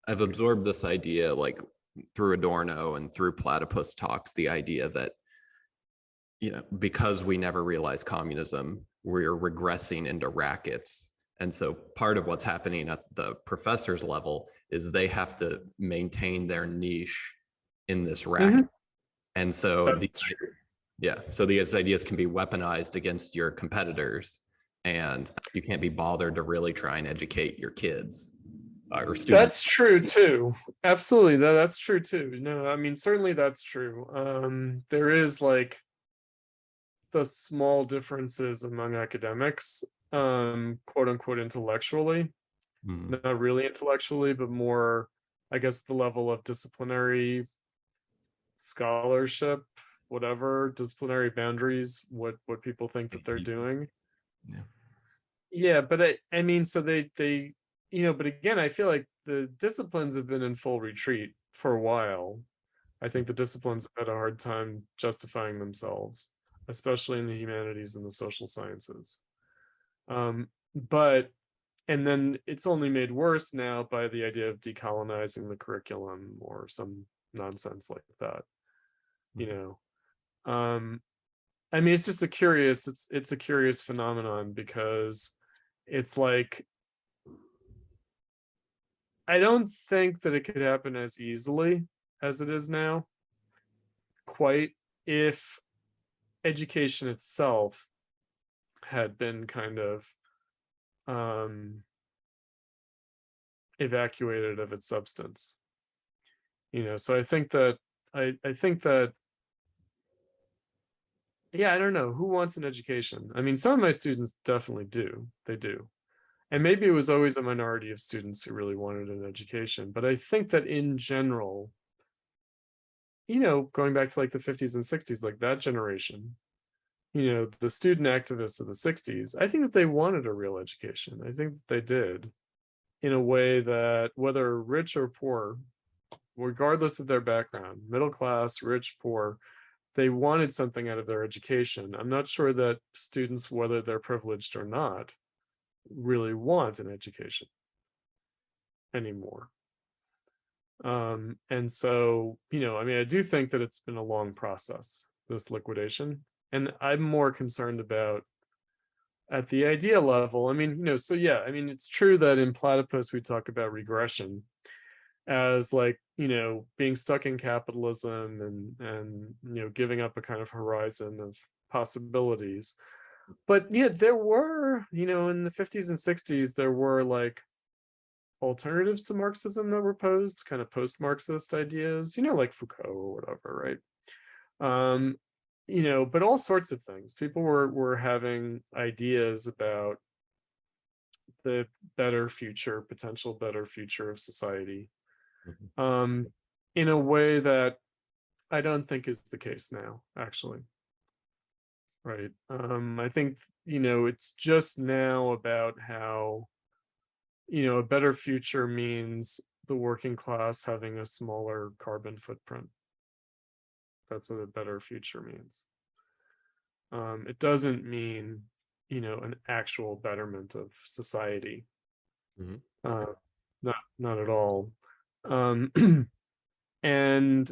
I've absorbed this idea like through Adorno and through platypus talks, the idea that, because we never realized communism, we're regressing into rackets. And so part of what's happening at the professor's level is they have to maintain their niche in this Hmm. racket. And so That's true. these ideas can be weaponized against your competitors, and you can't be bothered to really try and educate your kids or students. That's true too. Absolutely. That's true too. No, I mean, certainly that's true. There is like the small differences among academics, quote unquote, intellectually, Mm. not really intellectually, but more, I guess, the level of disciplinary scholarship, whatever disciplinary boundaries, what people think that they're doing. Yeah. Yeah, but I mean, so they, but again, I feel like the disciplines have been in full retreat for a while. I think the disciplines have had a hard time justifying themselves, especially in the humanities and the social sciences. But and then it's only made worse now by the idea of decolonizing the curriculum or some nonsense like that. You know, I mean, it's just a curious. It's a curious phenomenon because it's like I don't think that it could happen as easily as it is now, quite if education itself had been kind of um, evacuated of its substance. So I think that yeah, I don't know who wants an education. I mean, some of my students definitely do. They do. And maybe it was always a minority of students who really wanted an education, but I think that in general, going back to like the 50s and 60s, like that generation, the student activists of the 60s, I think that they wanted a real education. I think that they did in a way that whether rich or poor, regardless of their background, middle class, rich, poor, they wanted something out of their education. I'm not sure that students, whether they're privileged or not, really want an education anymore. And so, I mean, I do think that it's been a long process, this liquidation. And I'm more concerned about at the idea level. I mean, so yeah, I mean, it's true that in Platypus we talk about regression as like, being stuck in capitalism and giving up a kind of horizon of possibilities. But yeah, there were, in the 50s and 60s, there were like alternatives to Marxism that were posed, kind of post-Marxist ideas, like Foucault or whatever, right? Um, but all sorts of things. People were having ideas about the better future, potential better future of society, Mhm. um, in a way that I don't think is the case now, actually. Right. I think, it's just now about how, a better future means the working class having a smaller carbon footprint. That's what a better future means. It doesn't mean, an actual betterment of society. Mhm. Uh, not at all. Um, and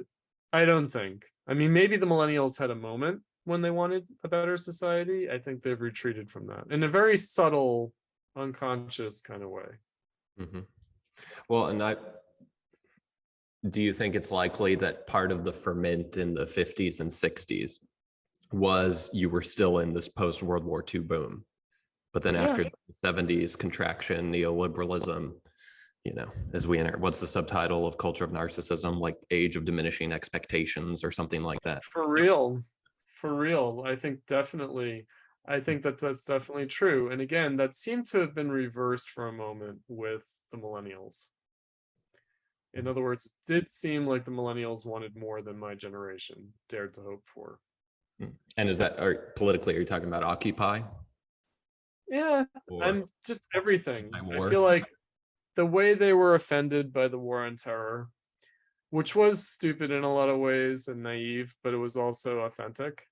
I don't think. I mean, maybe the millennials had a moment when they wanted a better society. I think they've retreated from that in a very subtle, unconscious kind of way. Mhm. Well, and do you think it's likely that part of the ferment in the 50s and 60s was you were still in this post World War II boom, but then Yeah, after the 70s contraction, neoliberalism, as we enter, what's the subtitle of Culture of Narcissism, like Age of Diminishing Expectations or something like that? for real. For real. I think definitely. I think that that's definitely true. And again, that seemed to have been reversed for a moment with the millennials. In other words, it did seem like the millennials wanted more than my generation dared to hope for. And is that, or politically, are you talking about Occupy Yeah, or I'm just everything. I anti-war? feel like the way they were offended by the war on terror, which was stupid in a lot of ways and naive, but it was also authentic,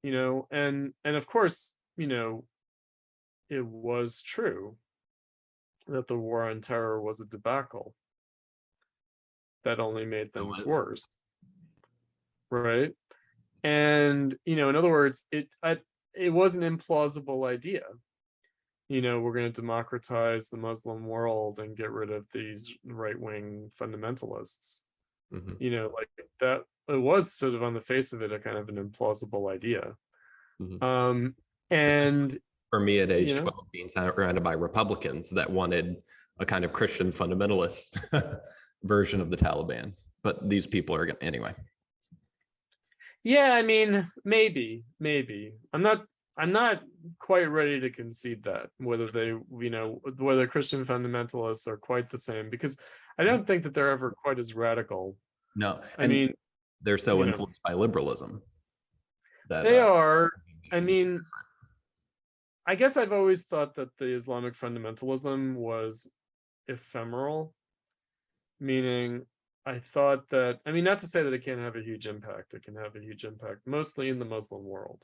and of course, it was true. that the war on terror was a debacle that only made things worse, right? And in other words, it was an implausible idea. We're going to democratize the Muslim world and get rid of these right-wing fundamentalists. Like that, it was sort of on the face of it a kind of an implausible idea. And for me at age 12, being surrounded by Republicans that wanted a kind of Christian fundamentalist version of the Taliban. But these people are going anyway. Yeah, I mean, maybe. I'm not quite ready to concede that whether they, whether Christian fundamentalists are quite the same, because I don't think that they're ever quite as radical. No, I mean, they're so influenced by liberalism that they are. I mean, I guess I've always thought that the Islamic fundamentalism was ephemeral, meaning I thought that, I mean, not to say that it can't have a huge impact. It can have a huge impact, mostly in the Muslim world,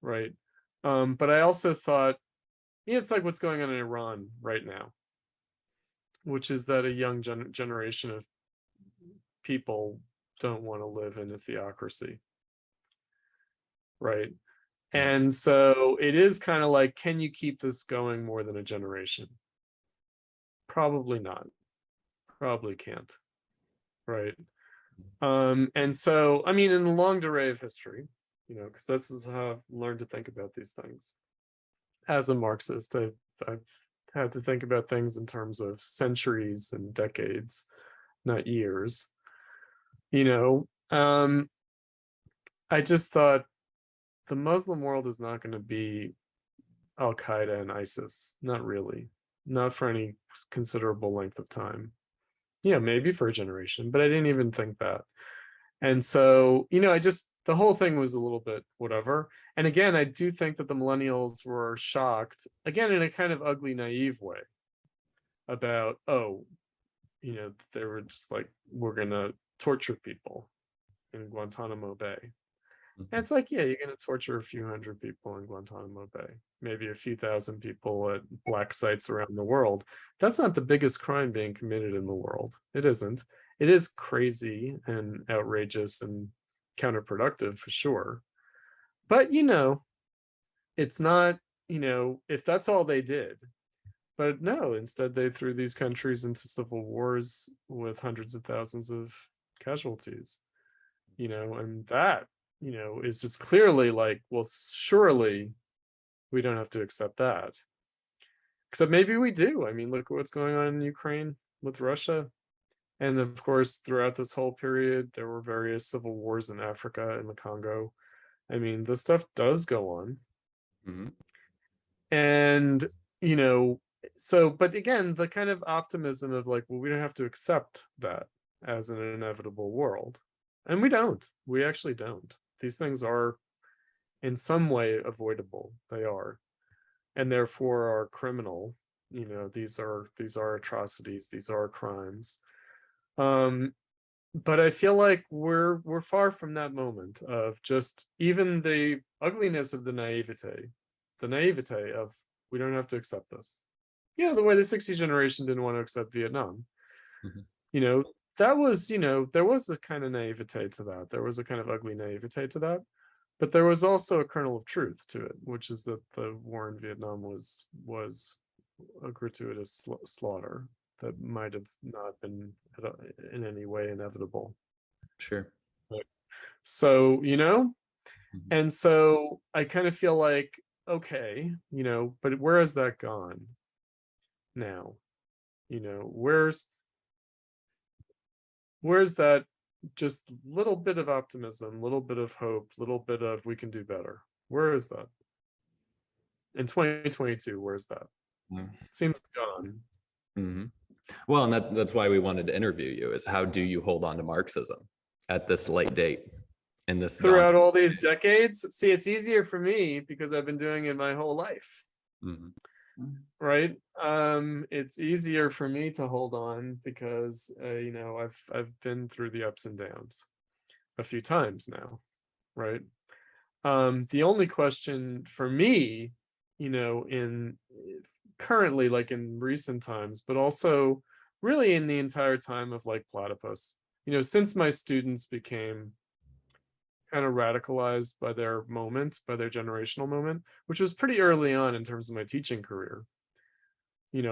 right? But I also thought, it's like what's going on in Iran right now, which is that a young generation of people don't want to live in a theocracy, right? And so it is kind of like, can you keep this going more than a generation? Probably not. Probably can't. Right. And so, I mean, in the long array of history, because this is how I've learned to think about these things. As a Marxist, I've had to think about things in terms of centuries and decades, not years. I just thought the Muslim world is not going to be Al Qaeda and ISIS. Not really. Not for any considerable length of time. Maybe for a generation, but I didn't even think that. And so, the whole thing was a little bit whatever. And again, I do think that the millennials were shocked, again, in a kind of ugly, naive way about, they were just like, we're going to torture people in Guantanamo Bay. And it's like, yeah, you're going to torture a few hundred people in Guantanamo Bay, maybe a few thousand people at black sites around the world. That's not the biggest crime being committed in the world. It isn't. It is crazy and outrageous and counterproductive for sure. But, it's not, if that's all they did. But no, instead they threw these countries into civil wars with hundreds of thousands of casualties, and that is just clearly like, well, surely we don't have to accept that. Except maybe we do. I mean, look at what's going on in Ukraine with Russia. And of course, throughout this whole period, there were various civil wars in Africa and the Congo. I mean, this stuff does go on. And, so, but again, the kind of optimism of like, well, we don't have to accept that as an inevitable world. And we don't. We actually don't. These things are in some way avoidable. They are, and therefore are criminal. These are atrocities. These are crimes. But I feel like we're far from that moment of just even the ugliness of the naivete of we don't have to accept this. The way the 60s generation didn't want to accept Vietnam. That was, there was a kind of naivete to that. There was a kind of ugly naivete to that. But there was also a kernel of truth to it, which is that the war in Vietnam was a gratuitous slaughter that might have not been in any way inevitable. Sure. So, and so I kind of feel like, okay, but where has that gone now? Where's that just little bit of optimism, little bit of hope, little bit of we can do better? Where is that? In 2022, where's that? Seems gone. Well, and that's why we wanted to interview you, is how do you hold on to Marxism at this late date? And this throughout all these decades? See, it's easier for me because I've been doing it my whole life. Right? It's easier for me to hold on because I've been through the ups and downs a few times now, right? The only question for me, in currently, like in recent times, but also really in the entire time of like Platypus. Since my students became kind of radicalized by their moment, by their generational moment, which was pretty early on in terms of my teaching career,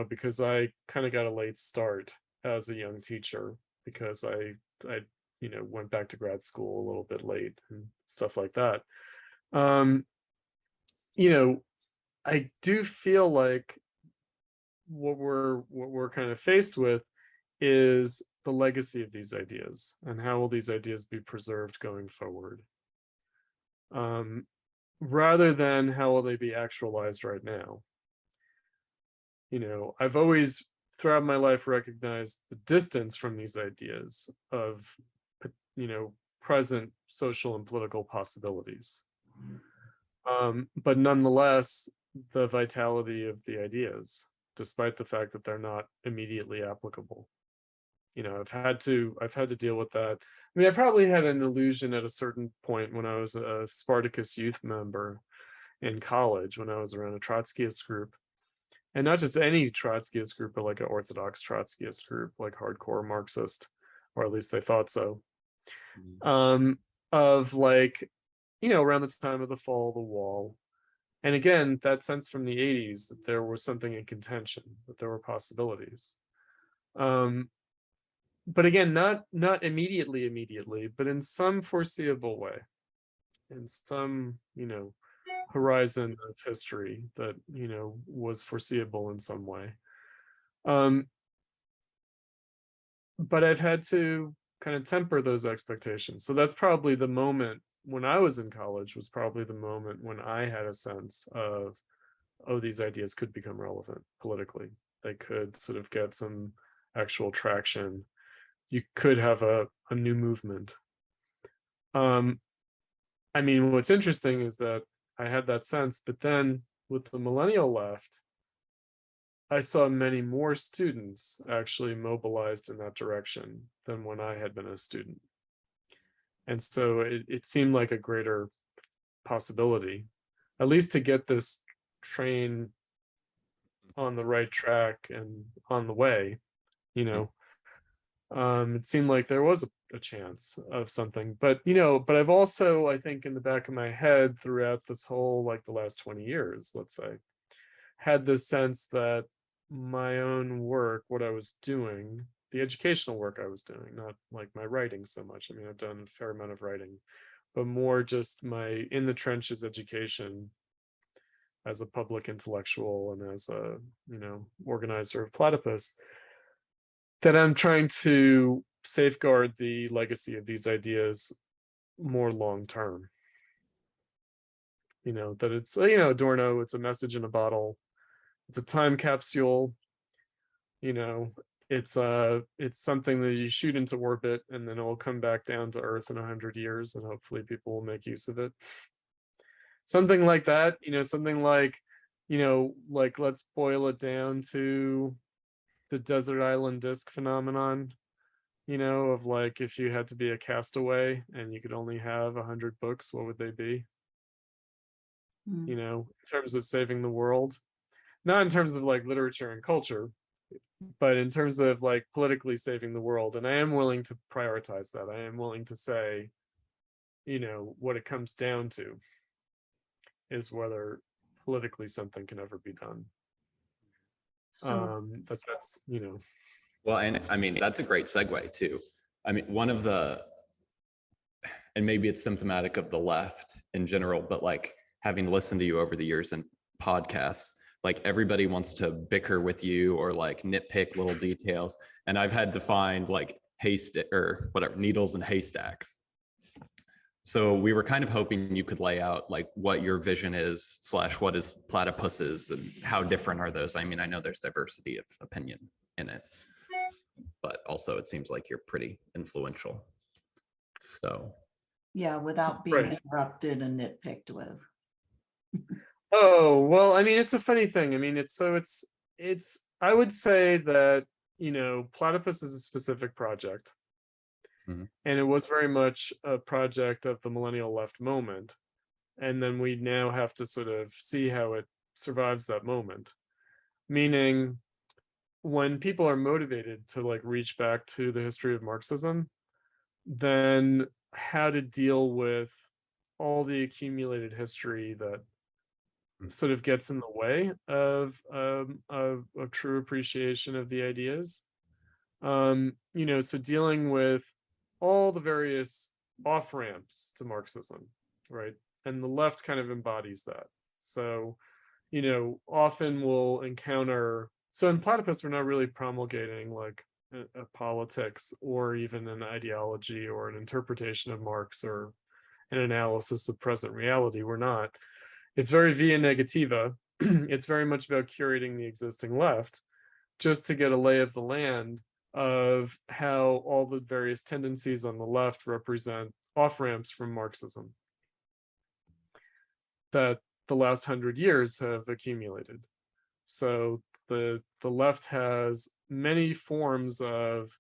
because I kind of got a late start as a young teacher because I went back to grad school a little bit late and stuff like that. Um, I do feel like what we're kind of faced with is the legacy of these ideas and how will these ideas be preserved going forward, rather than how will they be actualized right now. I've always throughout my life recognized the distance from these ideas of present social and political possibilities, but nonetheless the vitality of the ideas, despite the fact that they're not immediately applicable. I've had to deal with that. I mean, I probably had an illusion at a certain point when I was a Spartacus youth member in college, when I was around a Trotskyist group, and not just any Trotskyist group, but like an Orthodox Trotskyist group, like hardcore Marxist, or at least they thought so. Of like, around the time of the fall of the wall. And again, that sense from the 80s that there was something in contention, that there were possibilities. But again, not immediately, but in some foreseeable way, in some, horizon of history that, was foreseeable in some way. But I've had to kind of temper those expectations. So that's probably the moment when I was in college, was probably the moment when I had a sense of, oh, these ideas could become relevant politically. They could sort of get some actual traction. You could have a new movement. I mean, what's interesting is that I had that sense, but then with the millennial left, I saw many more students actually mobilized in that direction than when I had been a student. And so it seemed like a greater possibility, at least to get this train on the right track and on the way, it seemed like there was a chance of something. But I've also, I think, in the back of my head throughout this whole, like the last 20 years, let's say, had this sense that my own work, what I was doing, the educational work I was doing, not like my writing so much. I mean, I've done a fair amount of writing, but more just my in the trenches education as a public intellectual and as a, organizer of Platypus, that I'm trying to safeguard the legacy of these ideas more long term. That it's, Adorno, it's a message in a bottle, it's a time capsule, it's something that you shoot into orbit and then it will come back down to Earth in 100 years and hopefully people will make use of it. Something like that, something like, like let's boil it down to the desert island disc phenomenon, of like, if you had to be a castaway and you could only have 100 books, what would they be? In terms of saving the world, not in terms of like literature and culture, but in terms of like politically saving the world. And I am willing to prioritize that. I am willing to say, what it comes down to is whether politically something can ever be done. So, that's Well, and I mean, that's a great segue too. I mean, one of the, and maybe it's symptomatic of the left in general, but like having listened to you over the years in podcasts, like everybody wants to bicker with you or like nitpick little details. And I've had to find like needles and haystacks. So we were kind of hoping you could lay out like what your vision is / what is platypuses and how different are those? I mean, I know there's diversity of opinion in it, but also it seems like you're pretty influential. So yeah, without being interrupted and nitpicked with. Oh, well, I mean, it's a funny thing. I mean, it's I would say that, Platypus is a specific project. Mm-hmm. And it was very much a project of the millennial left moment. And then we now have to sort of see how it survives that moment. meaning when people are motivated to like reach back to the history of Marxism, then how to deal with all the accumulated history that sort of gets in the way of true appreciation of the ideas. So dealing with all the various off ramps to Marxism, right? And the left kind of embodies that. So, often we'll encounter. So in Platypus, we're not really promulgating like a politics or even an ideology or an interpretation of Marx or an analysis of present reality. We're not. It's very via negativa. It's very much about curating the existing left, just to get a lay of the land of how all the various tendencies on the left represent off-ramps from Marxism that the last 100 years have accumulated. So the left has many forms of,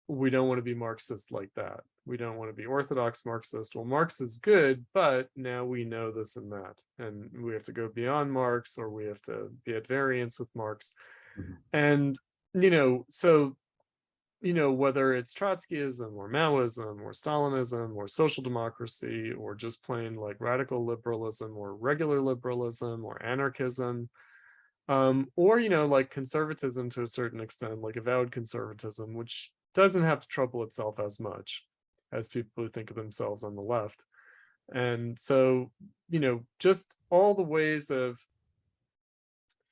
we don't want to be Marxist like that. We don't want to be orthodox Marxist. Well, Marx is good, but now we know this and that, and we have to go beyond Marx, or we have to be at variance with Marx. And so whether it's Trotskyism or Maoism or Stalinism or social democracy or just plain like radical liberalism or regular liberalism or anarchism, or like conservatism to a certain extent, like avowed conservatism, which doesn't have to trouble itself as much as people who think of themselves on the left. And so, just all the ways of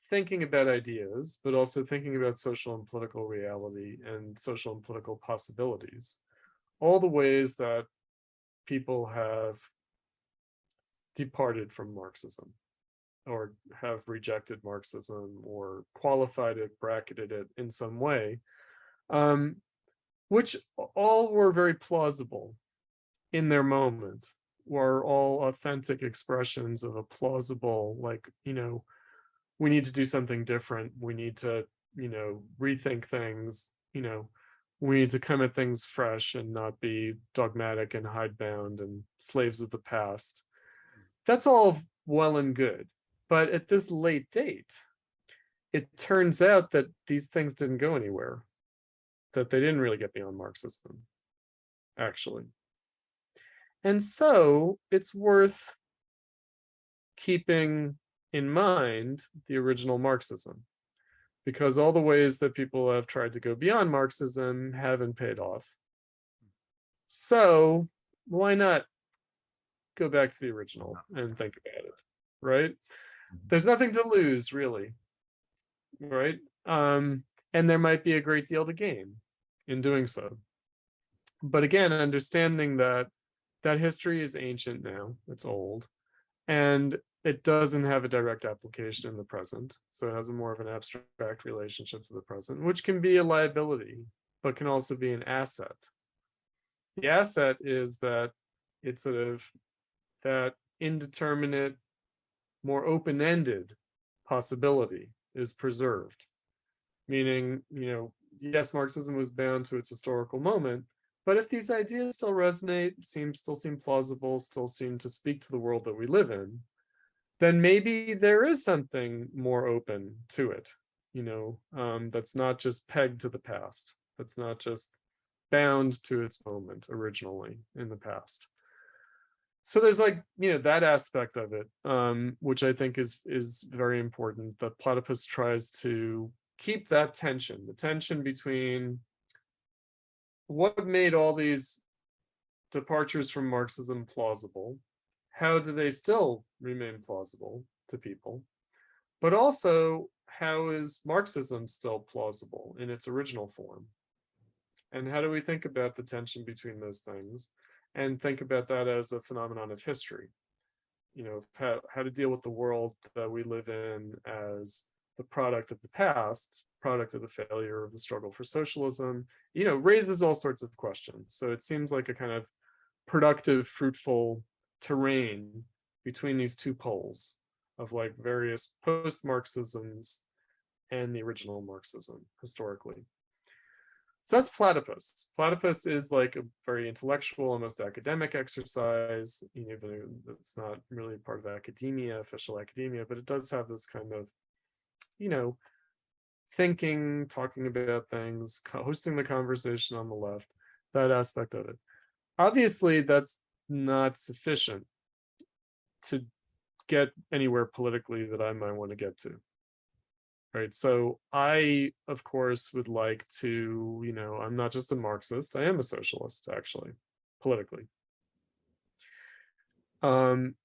thinking about ideas, but also thinking about social and political reality and social and political possibilities, all the ways that people have departed from Marxism or have rejected Marxism or qualified it, bracketed it in some way, which all were very plausible in their moment, were all authentic expressions of a plausible, like, we need to do something different. We need to, rethink things, we need to come at things fresh and not be dogmatic and hidebound and slaves of the past. That's all well and good. But at this late date, it turns out that these things didn't go anywhere, that they didn't really get beyond Marxism, actually. And so it's worth keeping in mind the original Marxism, because all the ways that people have tried to go beyond Marxism haven't paid off. So why not go back to the original and think about it, right? There's nothing to lose, really, right? And there might be a great deal to gain in doing so. But again, understanding that history is ancient now, it's old, and it doesn't have a direct application in the present. So it has a more of an abstract relationship to the present, which can be a liability, but can also be an asset. The asset is that it's sort of that indeterminate, more open-ended possibility is preserved. Meaning, yes, Marxism was bound to its historical moment, but if these ideas still resonate, still seem plausible, still seem to speak to the world that we live in, then maybe there is something more open to it, that's not just pegged to the past, that's not just bound to its moment originally in the past. So there's that aspect of it, which I think is very important. That Platypus tries to keep that tension, the tension between what made all these departures from Marxism plausible, how do they still remain plausible to people, but also how is Marxism still plausible in its original form? And how do we think about the tension between those things and think about that as a phenomenon of history? How to deal with the world that we live in as the product of the past, product of the failure of the struggle for socialism, raises all sorts of questions. So it seems like a kind of productive, fruitful terrain between these two poles of various post-Marxisms and the original Marxism historically. So that's Platypus. Platypus is a very intellectual, almost academic exercise, even though it's not really part of academia, official academia, but it does have this kind of thinking, talking about things, hosting the conversation on the left, that aspect of it. Obviously, that's not sufficient to get anywhere politically that I might want to get to. Right. So I, of course, would like to, I'm not just a Marxist, I am a socialist, actually, politically. And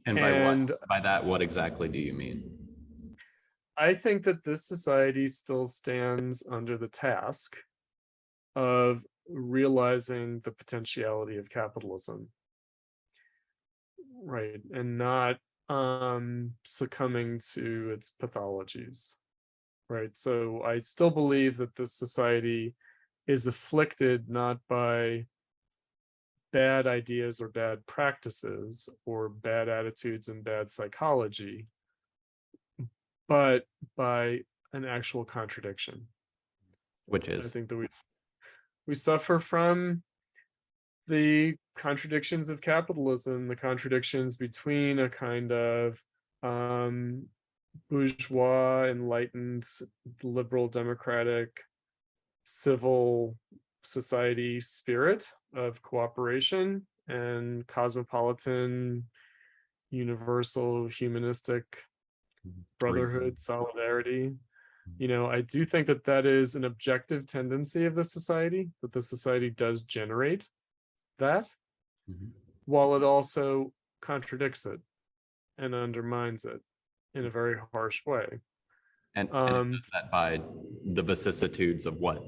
and by that, what exactly do you mean? I think that this society still stands under the task of realizing the potentiality of capitalism, right, and not succumbing to its pathologies, right? So I still believe that this society is afflicted not by bad ideas or bad practices or bad attitudes and bad psychology, but by an actual contradiction. Which I is? think that we suffer from the contradictions of capitalism, the contradictions between a kind of bourgeois, enlightened, liberal, democratic, civil society spirit of cooperation and cosmopolitan, universal, humanistic brotherhood, solidarity. I do think that that is an objective tendency of the society, that the society does generate that, while it also contradicts it and undermines it in a very harsh way. And it does that by the vicissitudes of what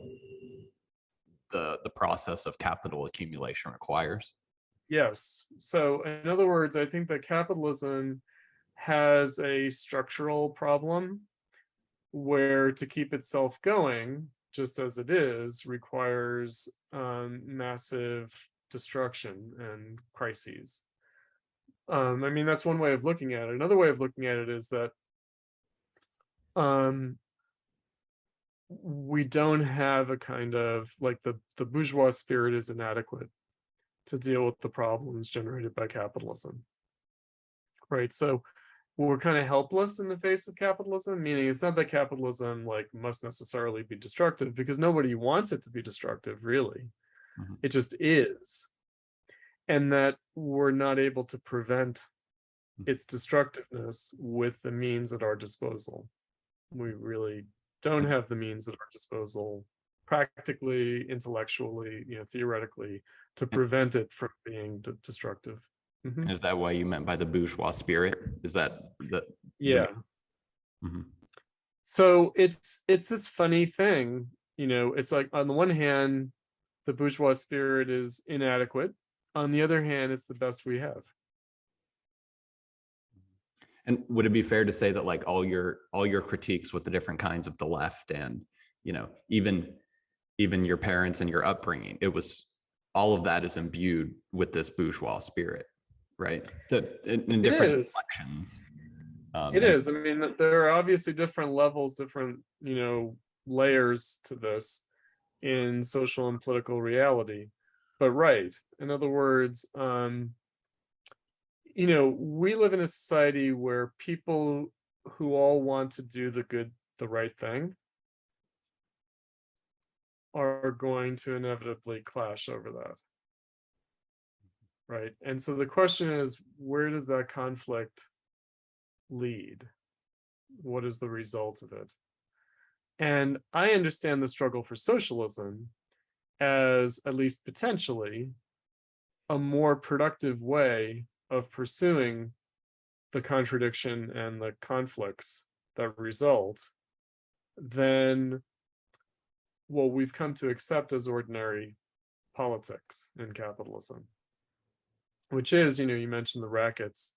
the process of capital accumulation requires. Yes. So in other words, I think that capitalism has a structural problem where to keep itself going, just as it is, requires massive destruction and crises. I mean, that's one way of looking at it. Another way of looking at it is that we don't have a kind of like the bourgeois spirit is inadequate to deal with the problems generated by capitalism. Right. So we're kind of helpless in the face of capitalism, meaning it's not that capitalism like must necessarily be destructive, because nobody wants it to be destructive, really. It just is. And that we're not able to prevent its destructiveness with the means at our disposal. We really don't have the means at our disposal, practically, intellectually, theoretically, to prevent it from being destructive. Is that what you meant by the bourgeois spirit? Is that yeah. So it's this funny thing, it's like on the one hand, the bourgeois spirit is inadequate. On the other hand, it's the best we have. And would it be fair to say that like all your critiques with the different kinds of the left and, even your parents and your upbringing, it was all of that is imbued with this bourgeois spirit, right? In different inflections. It is. I mean, there are obviously different levels, different, layers to this in social and political reality. But right. In other words, we live in a society where people who all want to do the right thing are going to inevitably clash over that. Right. And so the question is, where does that conflict lead? What is the result of it? And I understand the struggle for socialism as, at least potentially, a more productive way of pursuing the contradiction and the conflicts that result than what we've come to accept as ordinary politics in capitalism, which is, you mentioned the rackets.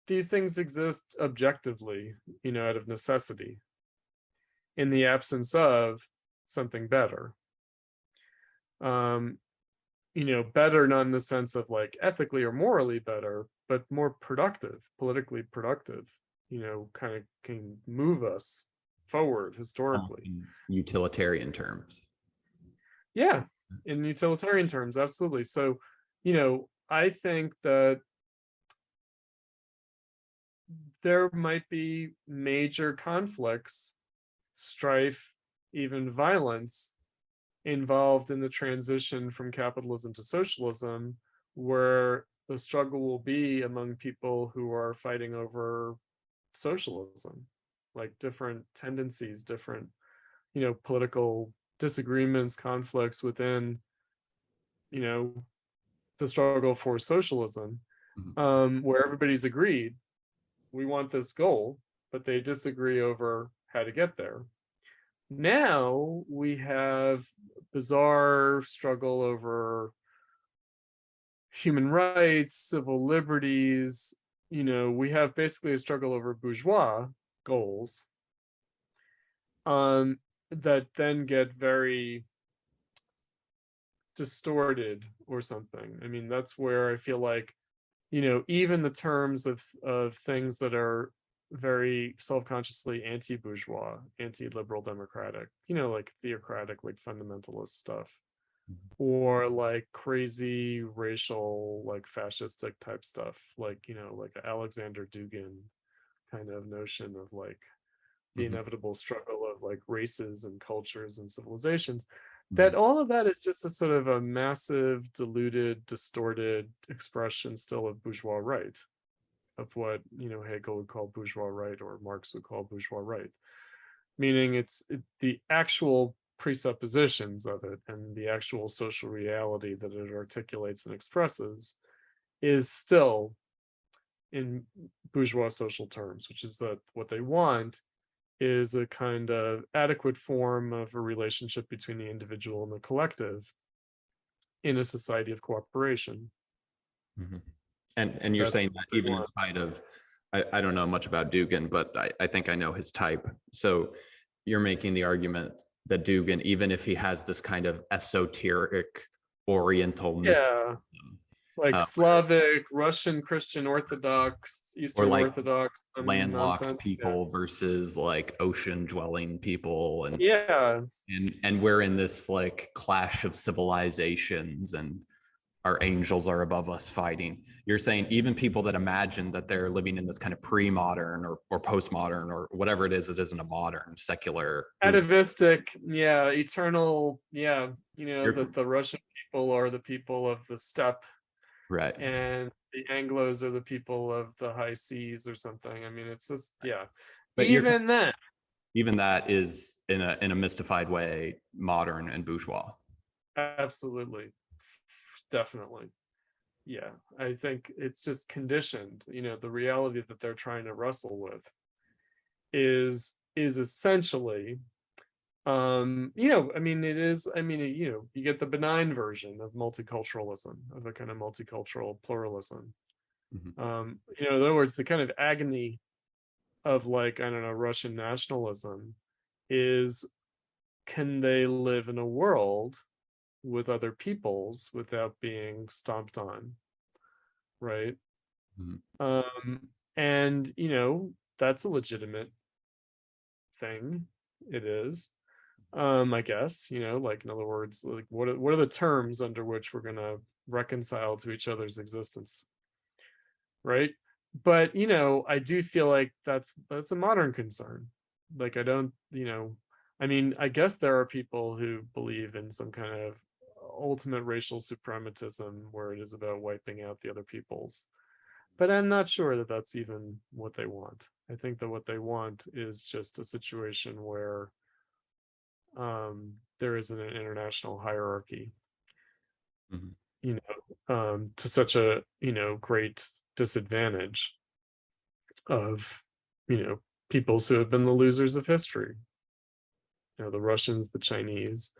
These things exist objectively, out of necessity, in the absence of something better. Better not in the sense of like ethically or morally better, but more productive, politically productive, kind of can move us forward historically. In utilitarian terms. Yeah, in utilitarian terms, absolutely. So, I think that there might be major conflicts, strife, even violence involved in the transition from capitalism to socialism, where the struggle will be among people who are fighting over socialism, like different tendencies, different, political disagreements, conflicts within, the struggle for socialism, where everybody's agreed we want this goal, but they disagree over how to get there. Now we have bizarre struggle over human rights, civil liberties. We have basically a struggle over bourgeois goals, that then get very distorted or something. I mean, that's where I feel like, even the terms of things that are very self-consciously anti-bourgeois, anti-liberal democratic, like theocratic, like fundamentalist stuff, or like crazy racial, like fascistic type stuff, like, like Alexander Dugin kind of notion of like the inevitable struggle of like races and cultures and civilizations, that all of that is just a sort of a massive, diluted, distorted expression still of bourgeois right, of what, Hegel would call bourgeois right, or Marx would call bourgeois right. Meaning the actual presuppositions of it and the actual social reality that it articulates and expresses is still in bourgeois social terms, which is that what they want is a kind of adequate form of a relationship between the individual and the collective in a society of cooperation. And you're saying that even in spite of, I don't know much about Dugin, but I think I know his type. So you're making the argument that Dugin, even if he has this kind of esoteric Oriental mysticism, like Slavic, Russian, Christian Orthodox, Eastern like Orthodox, landlocked people versus like ocean dwelling people, and and we're in this like clash of civilizations, and our angels are above us fighting. You're saying even people that imagine that they're living in this kind of pre-modern or postmodern or whatever it isn't a modern secular atavistic, eternal, that the Russian people are the people of the steppe, right, and the Anglos are the people of the high seas or something. I mean, it's just, but even that is in a mystified way modern and bourgeois. Absolutely, definitely. I think it's just conditioned. The reality that they're trying to wrestle with is essentially, you get the benign version of multiculturalism, of a kind of multicultural pluralism. In other words, the kind of agony of, like, I don't know, Russian nationalism is, can they live in a world with other peoples without being stomped on, right? And that's a legitimate thing. It is, I guess, like, in other words, like, what are the terms under which we're going to reconcile to each other's existence, right? But I do feel like that's a modern concern. Like, I don't, I mean, I guess there are people who believe in some kind of ultimate racial suprematism where it is about wiping out the other peoples, but I'm not sure that that's even what they want. I think that what they want is just a situation where there isn't an international hierarchy, to such a great disadvantage of peoples who have been the losers of history. The Russians, the Chinese.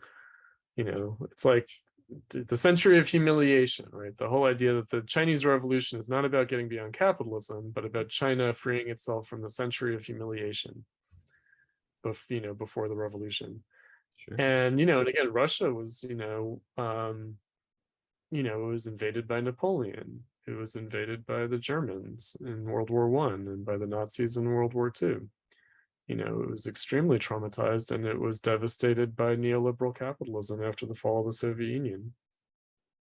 It's like the century of humiliation, right? The whole idea that the Chinese Revolution is not about getting beyond capitalism, but about China freeing itself from the century of humiliation, before the revolution. Sure. And and again, Russia was it was invaded by Napoleon. It was invaded by the Germans in World War I and by the Nazis in World War II. It was extremely traumatized, and it was devastated by neoliberal capitalism after the fall of the Soviet Union.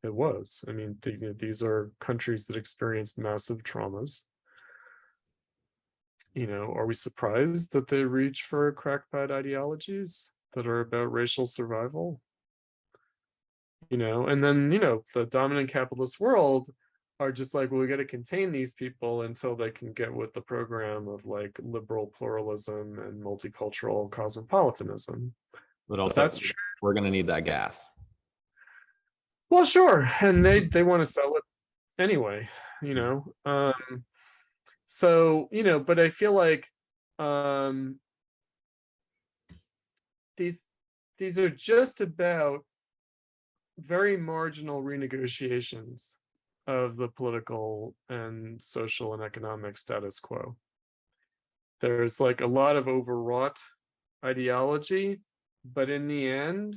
It was. I mean, these are countries that experienced massive traumas. are we surprised that they reach for crackpot ideologies that are about racial survival? And then, the dominant capitalist world are just like, well, we got to contain these people until they can get with the program of like liberal pluralism and multicultural cosmopolitanism. But also, That's true. we're going to need that gas. Well, sure. And they want to sell it anyway, so, but I feel like these are just about very marginal renegotiations of the political and social and economic status quo. There's like a lot of overwrought ideology, but in the end,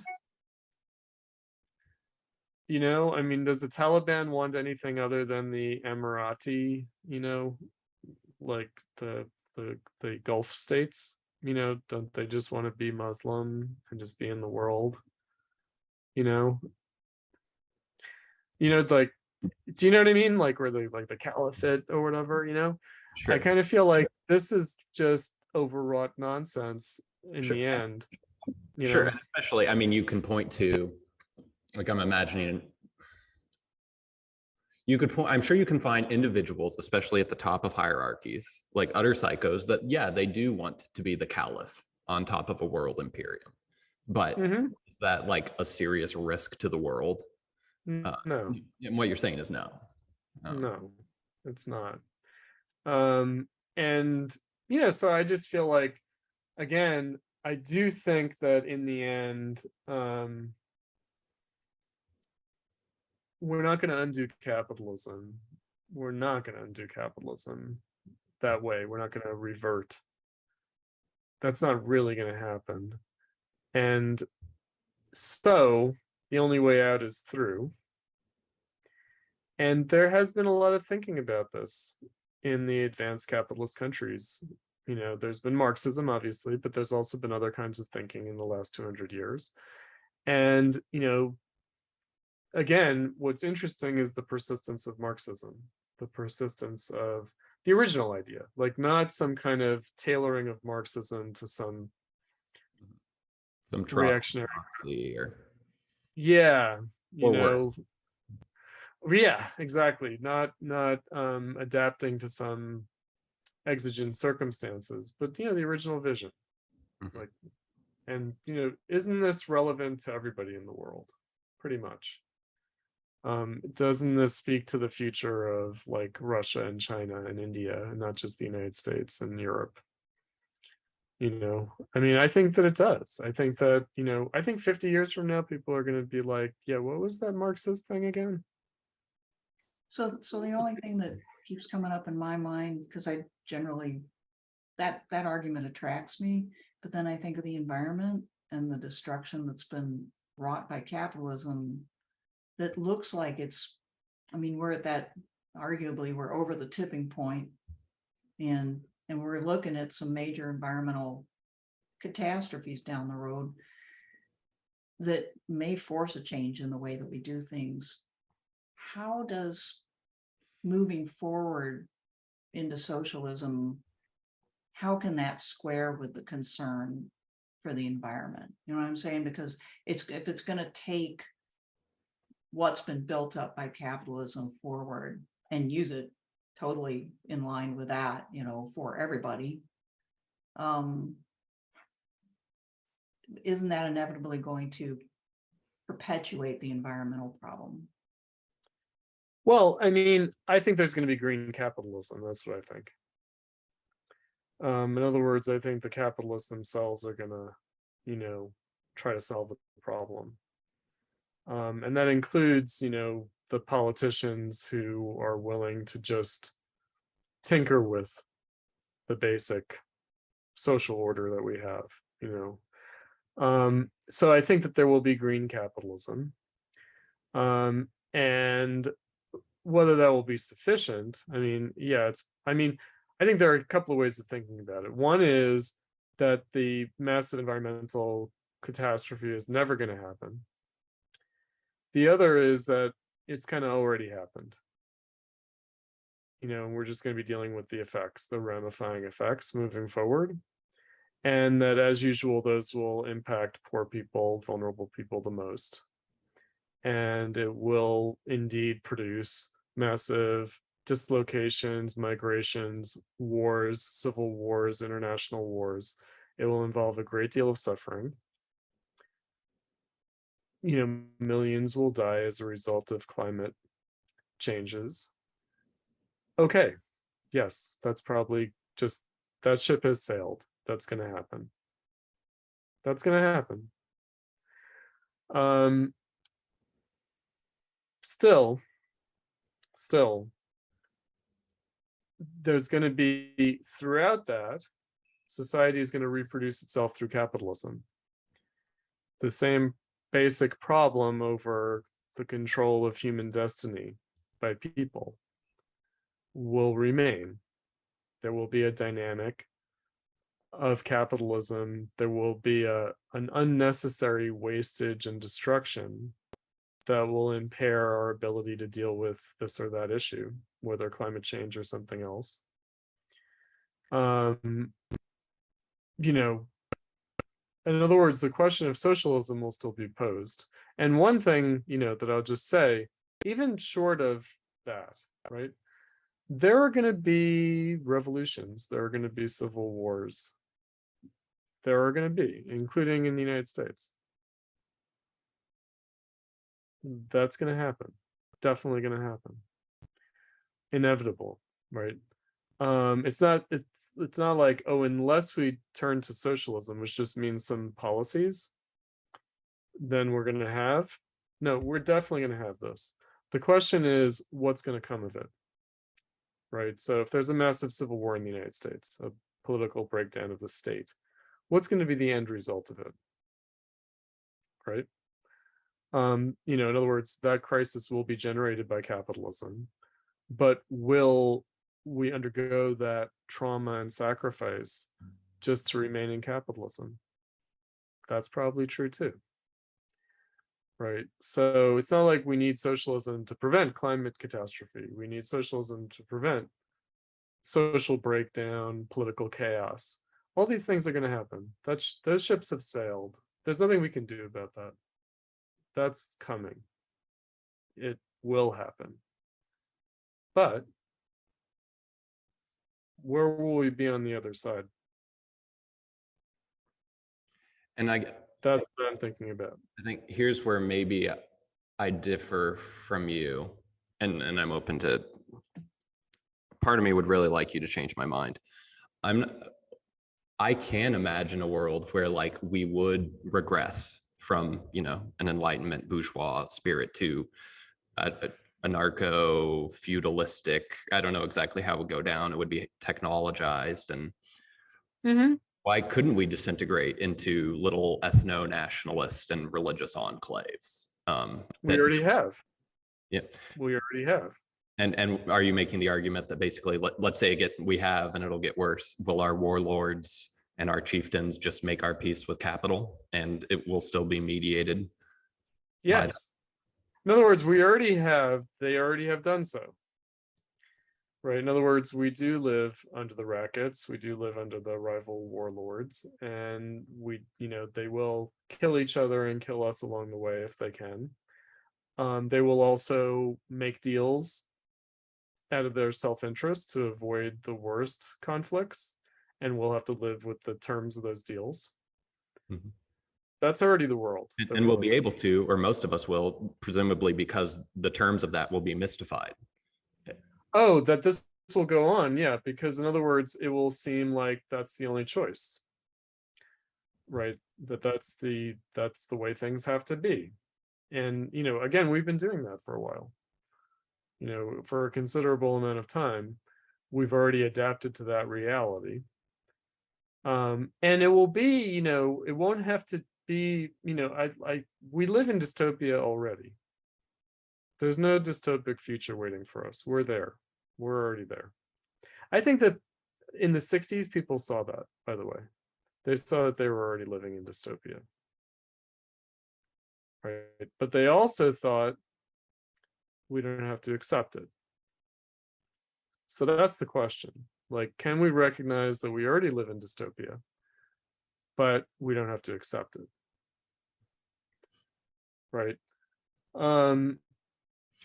does the Taliban want anything other than the Emirati, like the Gulf states? Don't they just want to be Muslim and just be in the world? Like, do you know what I mean? Like, where they like the caliphate or whatever, Sure. I kind of feel like this is just overwrought nonsense in the end. Sure. And especially, you can point to, like, I'm imagining, I'm sure you can find individuals, especially at the top of hierarchies, like utter psychos, that, yeah, they do want to be the caliph on top of a world imperium. But is that like a serious risk to the world? No. And what you're saying is no. No, it's not. And so I just feel like, again, I do think that in the end, we're not going to undo capitalism. We're not going to undo capitalism that way. We're not going to revert. That's not really going to happen. And so the only way out is through. And there has been a lot of thinking about this in the advanced capitalist countries. There's been Marxism, obviously, but there's also been other kinds of thinking in the last 200 years. And, again, what's interesting is the persistence of Marxism, the persistence of the original idea, like not some kind of tailoring of Marxism to some reactionary or yeah, worse. Yeah, exactly. Not adapting to some exigent circumstances, but the original vision. Like, and isn't this relevant to everybody in the world? Pretty much. Doesn't this speak to the future of like Russia and China and India, and not just the United States and Europe? I think that it does. I think that, I think 50 years from now, people are going to be like, yeah, what was that Marxist thing again? So the only thing that keeps coming up in my mind, because I generally, that argument attracts me, but then I think of the environment and the destruction that's been wrought by capitalism that looks like we're at that, arguably, we're over the tipping point, and we're looking at some major environmental catastrophes down the road that may force a change in the way that we do things. How does moving forward into socialism, how can that square with the concern for the environment? You know what I'm saying? Because if it's going to take what's been built up by capitalism forward and use it totally in line with that, for everybody, isn't that inevitably going to perpetuate the environmental problem? Well, I think there's going to be green capitalism. That's what I think. In other words, I think the capitalists themselves are going to, try to solve the problem. And that includes, the politicians who are willing to just tinker with the basic social order that we have, So I think that there will be green capitalism. And whether that will be sufficient, I think there are a couple of ways of thinking about it. One is that the massive environmental catastrophe is never going to happen. The other is that it's kind of already happened. we're just going to be dealing with the effects, the ramifying effects moving forward. And that, as usual, those will impact poor people, vulnerable people the most. And it will indeed produce massive dislocations, migrations, wars, civil wars, international wars. It will involve a great deal of suffering. Millions will die as a result of climate changes. Okay, yes, that's probably just, that ship has sailed. That's going to happen. That's going to happen. Still, there's going to be, throughout that, society is going to reproduce itself through capitalism. The same basic problem over the control of human destiny by people will remain. There will be a dynamic of capitalism. There will be an unnecessary wastage and destruction that will impair our ability to deal with this or that issue, whether climate change or something else. In other words, the question of socialism will still be posed. And one thing, that I'll just say, even short of that, right? There are going to be revolutions. There are going to be civil wars. There are going to be, including in the United States. That's going to happen. Definitely going to happen. Inevitable, right? It's not like, oh, unless we turn to socialism, which just means some policies, then we're going to have. No, we're definitely going to have this. The question is, what's going to come of it, right? So if there's a massive civil war in the United States, a political breakdown of the state, what's going to be the end result of it, right? In other words, that crisis will be generated by capitalism, but will we undergo that trauma and sacrifice just to remain in capitalism? That's probably true too, right? So it's not like we need socialism to prevent climate catastrophe. We need socialism to prevent social breakdown, political chaos. All these things are going to happen. Those ships have sailed. There's nothing we can do about that. That's coming. It will happen. But where will we be on the other side? And that's what I'm thinking about. I think here's where maybe I differ from you, and I'm open to, part of me would really like you to change my mind. I can imagine a world where like we would regress from, an Enlightenment bourgeois spirit to a anarcho-feudalistic, I don't know exactly how it would go down. It would be technologized. And why couldn't we disintegrate into little ethno-nationalist and religious enclaves? We already have. Yeah. We already have. And are you making the argument that basically, let's say we have and it'll get worse, will our warlords and our chieftains just make our peace with capital and it will still be mediated? Yes. In other words, they already have done so. Right. In other words, we do live under the rackets. We do live under the rival warlords, and they will kill each other and kill us along the way if they can. They will also make deals out of their self-interest to avoid the worst conflicts, and we'll have to live with the terms of those deals. Mm-hmm. That's already the world. And we'll be able to, or most of us will, presumably because the terms of that will be mystified. Oh, that this will go on, yeah, because in other words, it will seem like that's the only choice, right? That's the way things have to be. And, again, we've been doing that for a while. For a considerable amount of time, we've already adapted to that reality. And it will be, it won't have to be, we live in dystopia already. There's no dystopic future waiting for us. We're there. We're already there. I think that in the 60s, people saw that, by the way. They saw that they were already living in dystopia. Right? But they also thought we don't have to accept it. So that's the question. Like, can we recognize that we already live in dystopia, but we don't have to accept it? Right.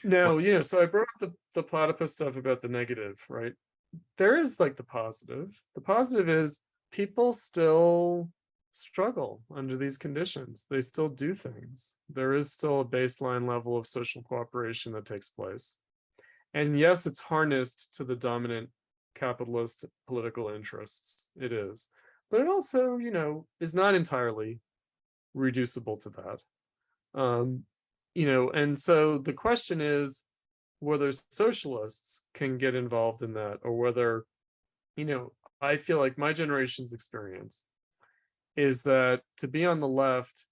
Now, so I brought up the platypus stuff about the negative, right? There is like the positive. The positive is people still struggle under these conditions. They still do things. There is still a baseline level of social cooperation that takes place. And yes, it's harnessed to the dominant capitalist political interests. It is. But it also, is not entirely reducible to that. And so the question is whether socialists can get involved in that, or whether, I feel like my generation's experience is that to be on the left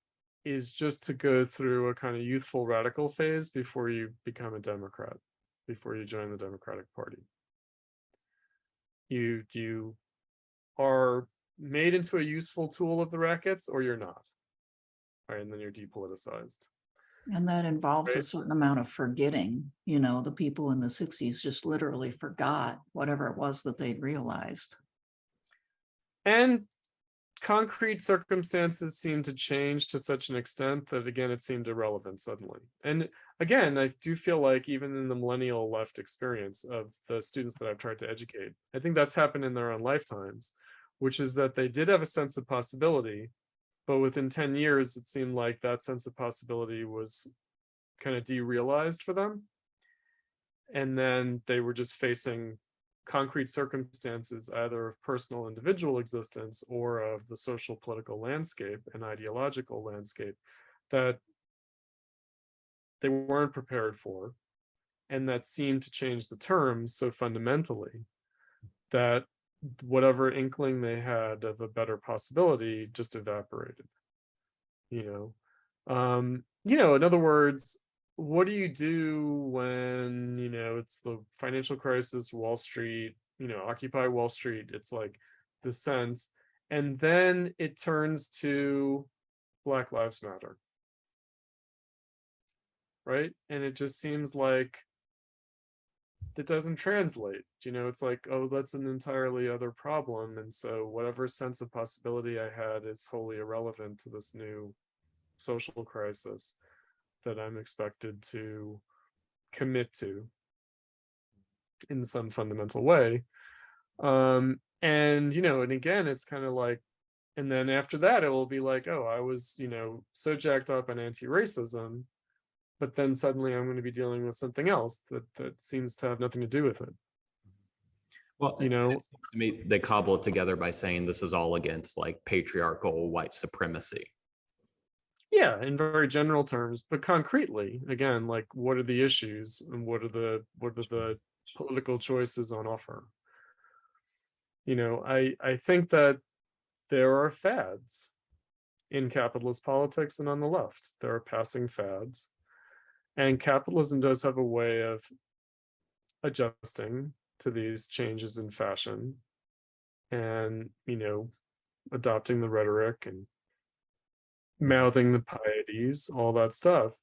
is just to go through a kind of youthful radical phase before you become a Democrat, before you join the Democratic Party. You are made into a useful tool of the rackets, or you're not. Right, and then you're depoliticized. And that involves a certain amount of forgetting. The people in the 60s just literally forgot whatever it was that they'd realized. And concrete circumstances seem to change to such an extent that, again, it seemed irrelevant suddenly. And again, I do feel like even in the millennial left experience of the students that I've tried to educate, I think that's happened in their own lifetimes, which is that they did have a sense of possibility, but within 10 years, it seemed like that sense of possibility was kind of derealized for them. And then they were just facing concrete circumstances, either of personal individual existence or of the social political landscape and ideological landscape, that they weren't prepared for, and that seemed to change the terms so fundamentally that whatever inkling they had of a better possibility just evaporated. In other words, what do you do when it's the financial crisis, Wall Street, Occupy Wall Street? It's like the sense, and then it turns to Black Lives Matter, right? And it just seems like it doesn't translate. It's like, oh, that's an entirely other problem, and so whatever sense of possibility I had is wholly irrelevant to this new social crisis that I'm expected to commit to in some fundamental way. And again, it's kind of like, and then after that, it will be like, oh, I was, so jacked up on anti-racism, but then suddenly I'm going to be dealing with something else that seems to have nothing to do with it. Well, it seems to me they cobble it together by saying this is all against like patriarchal white supremacy. Yeah, in very general terms, but concretely, again, like what are the issues and what are the political choices on offer? I think that there are fads in capitalist politics and on the left. There are passing fads. And capitalism does have a way of adjusting to these changes in fashion and, adopting the rhetoric and mouthing the pieties, all that stuff.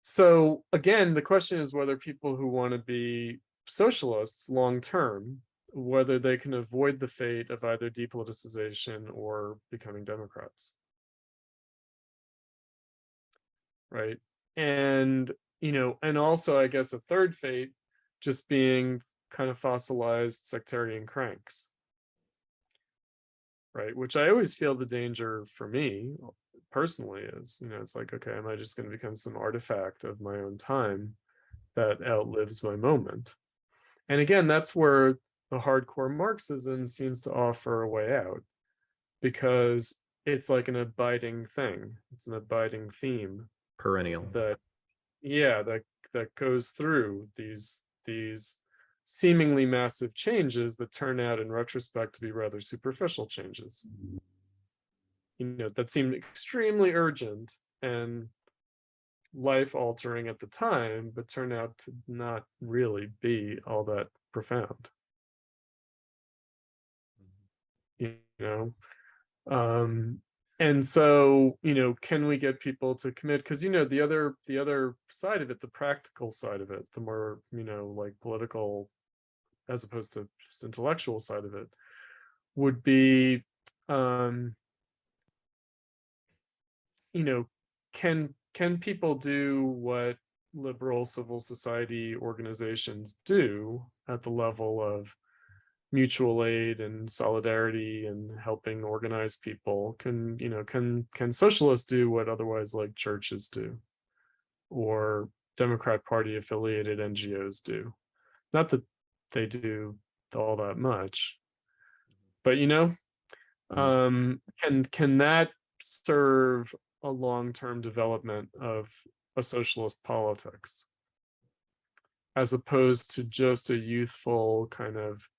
So again, the question is whether people who want to be socialists long term, whether they can avoid the fate of either depoliticization or becoming Democrats. Right. And, and also, I guess, a third fate just being kind of fossilized sectarian cranks. Right. Which I always feel the danger for me personally is, it's like, okay, am I just going to become some artifact of my own time that outlives my moment? And again, that's where the hardcore Marxism seems to offer a way out, because it's like an abiding thing. It's an abiding theme. Perennial. That goes through these seemingly massive changes that turn out in retrospect to be rather superficial changes. That seemed extremely urgent and life altering at the time, but turn out to not really be all that profound. And so, can we get people to commit? Because, the other side of it, the practical side of it, the more, like political as opposed to just intellectual side of it, would be, can people do what liberal civil society organizations do at the level of mutual aid and solidarity and helping organize people? Can socialists do what otherwise like churches do, or Democrat Party affiliated NGOs do? Not that they do all that much, but can that serve a long-term development of a socialist politics, as opposed to just a youthful kind of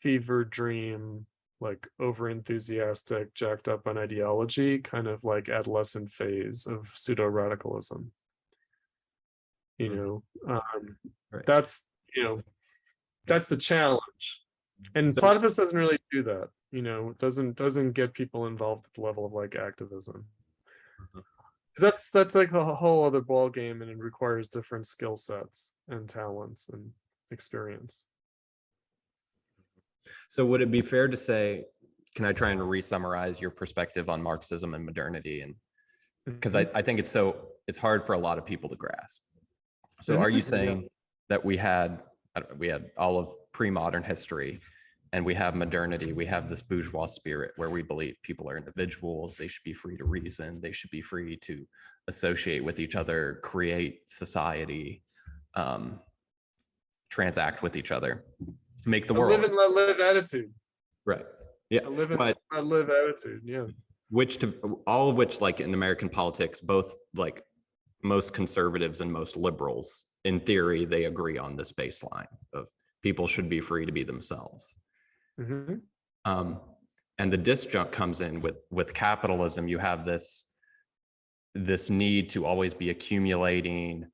fever dream, like over enthusiastic, jacked up on ideology, kind of like adolescent phase of pseudo radicalism? Right. That's that's the challenge, and So- Platypus doesn't really do that. Doesn't get people involved at the level of like activism. Mhm. That's like a whole other ball game, and it requires different skill sets and talents and experience. So would it be fair to say, can I try and re-summarize your perspective on Marxism and modernity? And because I think it's hard for a lot of people to grasp. So are you saying that we had all of pre-modern history, and we have modernity, we have this bourgeois spirit where we believe people are individuals, they should be free to reason, they should be free to associate with each other, create society, transact with each other, make the world. Live and let live attitude. Right. Yeah. A live and But let live attitude. Yeah. all of which, like in American politics, both like most conservatives and most liberals, in theory, they agree on this baseline of people should be free to be themselves. Mm-hmm. And the disjunct comes in with capitalism. You have this need to always be accumulating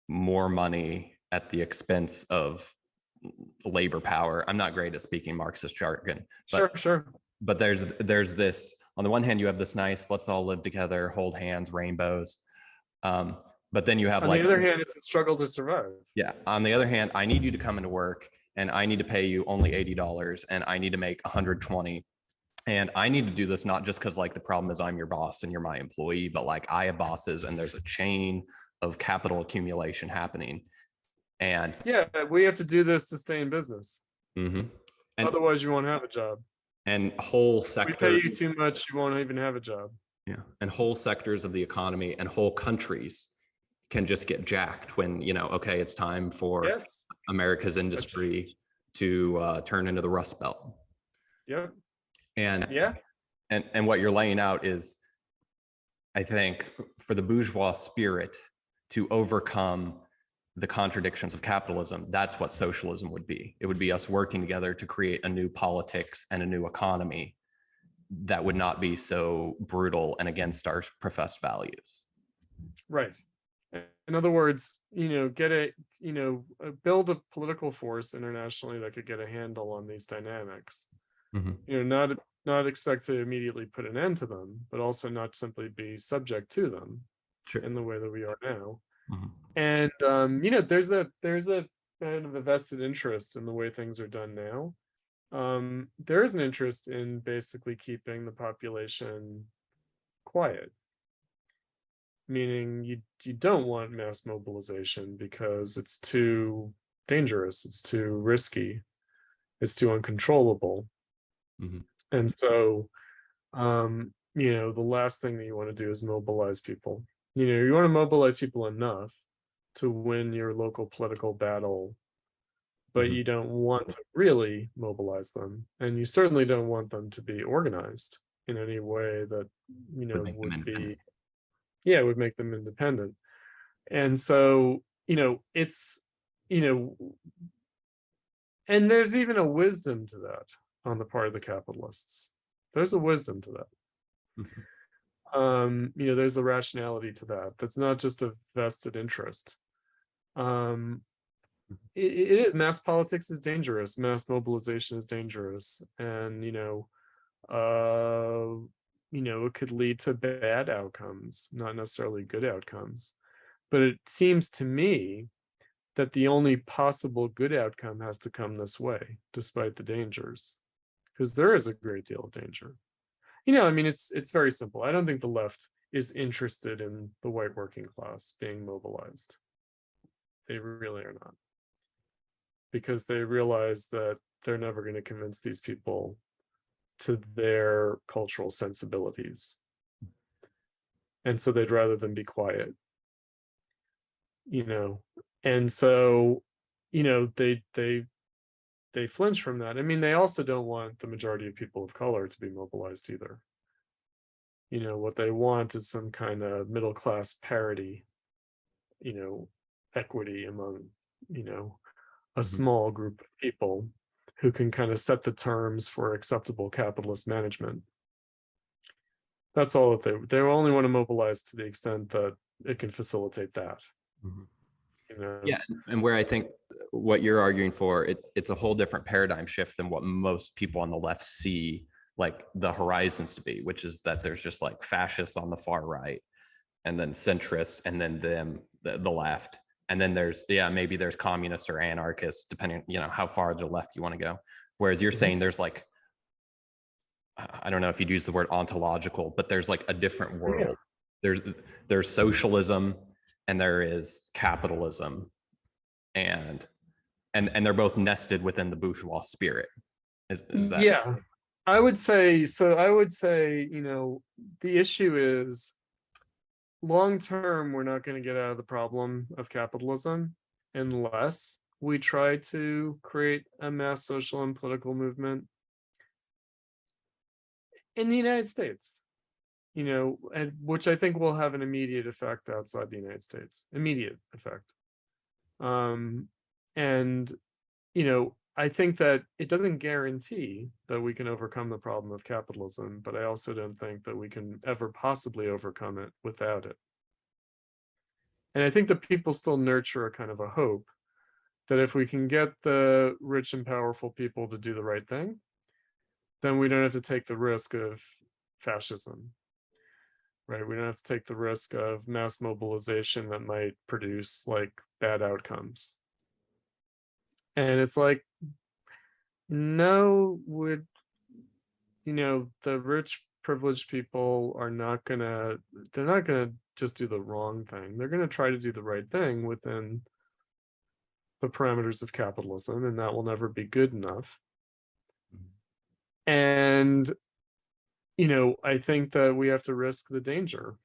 more money at the expense of labor power. I'm not great at speaking Marxist jargon, but Sure. But there's this, on the one hand, you have this nice, let's all live together, hold hands, rainbows. But then you have On the other hand, it's a struggle to survive. Yeah. On the other hand, I need you to come into work, and I need to pay you only $80, and I need to make 120. And I need to do this not just because like the problem is I'm your boss and you're my employee, but like I have bosses, and there's a chain of capital accumulation happening. And yeah, we have to do this to stay in business. And otherwise you won't have a job. And whole sectors. We pay you too much, you won't even have a job. Yeah. And whole sectors of the economy and whole countries can just get jacked when, okay, it's time for America's industry to turn into the Rust Belt. Yep. And and what you're laying out is, I think, for the bourgeois spirit to overcome the contradictions of capitalism, that's what socialism would be. It would be us working together to create a new politics and a new economy that would not be so brutal and against our professed values. Right. In other words, build a political force internationally that could get a handle on these dynamics. Mm-hmm. Not expect to immediately put an end to them, but also not simply be subject to them in the way that we are now. Mm-hmm. And there's a kind of a vested interest in the way things are done now. There is an interest in basically keeping the population quiet, meaning you don't want mass mobilization because it's too dangerous, it's too risky, it's too uncontrollable. Mm-hmm. And so the last thing that you want to do is mobilize people. You want to mobilize people enough to win your local political battle, but you don't want to really mobilize them, and you certainly don't want them to be organized in any way that would make them independent. And so it's and there's even a wisdom to that on the part of the capitalists. There's a wisdom to that. Mm-hmm. There's a rationality to that. That's not just a vested interest. Mass politics is dangerous. Mass mobilization is dangerous, and it could lead to bad outcomes, not necessarily good outcomes. But it seems to me that the only possible good outcome has to come this way, despite the dangers, because there is a great deal of danger. I mean, it's very simple. I don't think the left is interested in the white working class being mobilized. They really are not, because they realize that they're never going to convince these people to their cultural sensibilities. And so they'd rather them be quiet, and so, they flinch from that. I mean, they also don't want the majority of people of color to be mobilized either. What they want is some kind of middle class parity, equity among, a small group of people who can kind of set the terms for acceptable capitalist management. That's all that they only want to mobilize to the extent that it can facilitate that. Yeah, and where I think what you're arguing for, it's a whole different paradigm shift than what most people on the left see like the horizons to be, which is that there's just like fascists on the far right, and then centrists, and then the left, and then there's maybe there's communists or anarchists, depending how far to the left you want to go. Whereas you're saying there's like, I don't know if you'd use the word ontological, but there's like a different world. There's socialism and there is capitalism, and they're both nested within the bourgeois spirit. Is that? Yeah, I would say so. I would say, the issue is long term, we're not going to get out of the problem of capitalism unless we try to create a mass social and political movement in the United States, and which I think will have an immediate effect outside the United States. Immediate effect. And I think that it doesn't guarantee that we can overcome the problem of capitalism, but I also don't think that we can ever possibly overcome it without it. And I think that people still nurture a kind of a hope that if we can get the rich and powerful people to do the right thing, then we don't have to take the risk of fascism, right? We don't have to take the risk of mass mobilization that might produce like bad outcomes. And it's like, no, the rich privileged people are not gonna just do the wrong thing. They're gonna try to do the right thing within the parameters of capitalism, and that will never be good enough. And I think that we have to risk the danger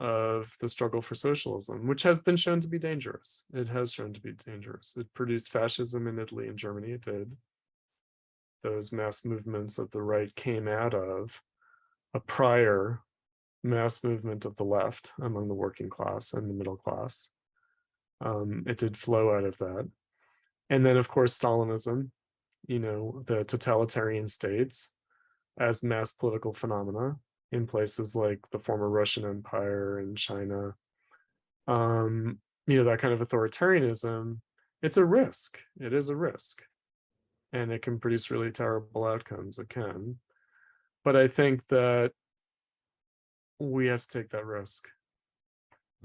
of the struggle for socialism, which has been shown to be dangerous. It has shown to be dangerous. It produced fascism in Italy and Germany. It did. Those mass movements of the right came out of a prior mass movement of the left among the working class and the middle class. It did flow out of that. And then, of course, Stalinism, the totalitarian states as mass political phenomena in places like the former Russian Empire and China, that kind of authoritarianism, it's a risk. It is a risk. And it can produce really terrible outcomes. It can. But I think that we have to take that risk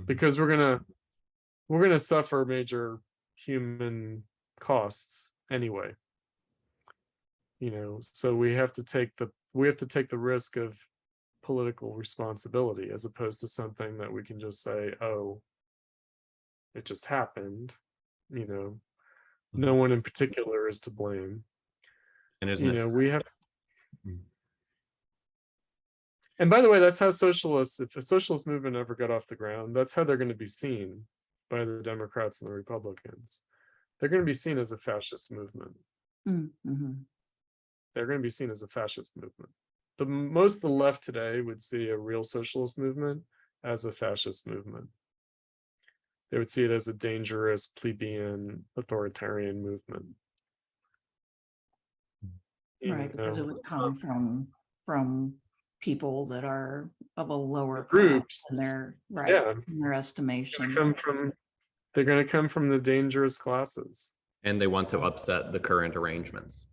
because we're gonna suffer major human costs anyway. So we have to take the risk of political responsibility as opposed to something that we can just say, oh, it just happened. No one in particular is to blame. And isn't we have. And by the way, that's how socialists, if a socialist movement ever got off the ground, that's how they're going to be seen by the Democrats and the Republicans. They're going to be seen as a fascist movement. They're going to be seen as a fascist movement. Most of the left today would see a real socialist movement as a fascist movement. They would see it as a dangerous plebeian authoritarian movement. Right, because it would come from people that are of a lower groups class in their in their estimation. They're going to come from the dangerous classes. And they want to upset the current arrangements.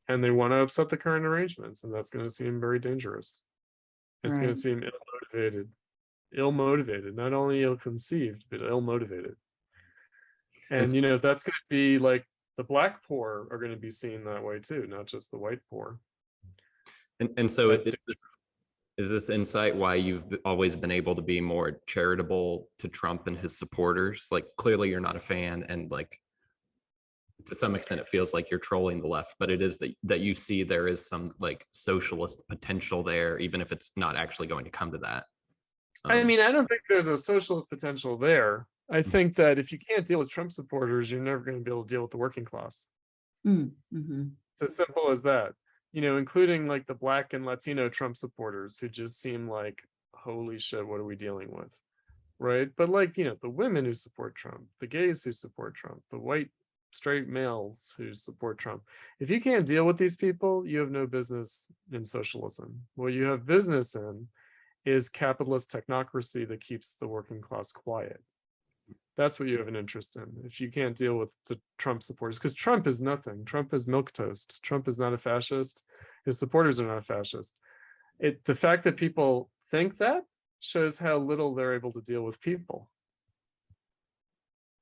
And they want to upset the current arrangements, and that's going to seem very dangerous. It's going to seem ill-motivated. ill-motivated, not only ill-conceived, but ill-motivated. And And, you know, that's going to be like the black poor are going to be seen that way too, not just the white poor. and so As is this insight why you've always been able to be more charitable to Trump and his supporters? Like, clearly you're not a fan, and like to some extent it feels like you're trolling the left, but it is that you see there is some like socialist potential there, even if it's not actually going to come to that. I mean, I don't think there's a socialist potential there. I think that if you can't deal with Trump supporters, you're never going to be able to deal with the working class. Mm-hmm. It's as simple as that. You know, including like the Black and Latino Trump supporters who just seem like, holy shit, what are we dealing with? Right. But like, you know, the women who support Trump, the gays who support Trump, the white straight males who support Trump. If you can't deal with these people, you have no business in socialism. What you have business in is capitalist technocracy that keeps the working class quiet. That's what you have an interest in. If you can't deal with the Trump supporters, because Trump is nothing. Trump is milquetoast. Trump is not a fascist. His supporters are not a fascist. The fact that people think that shows how little they're able to deal with people.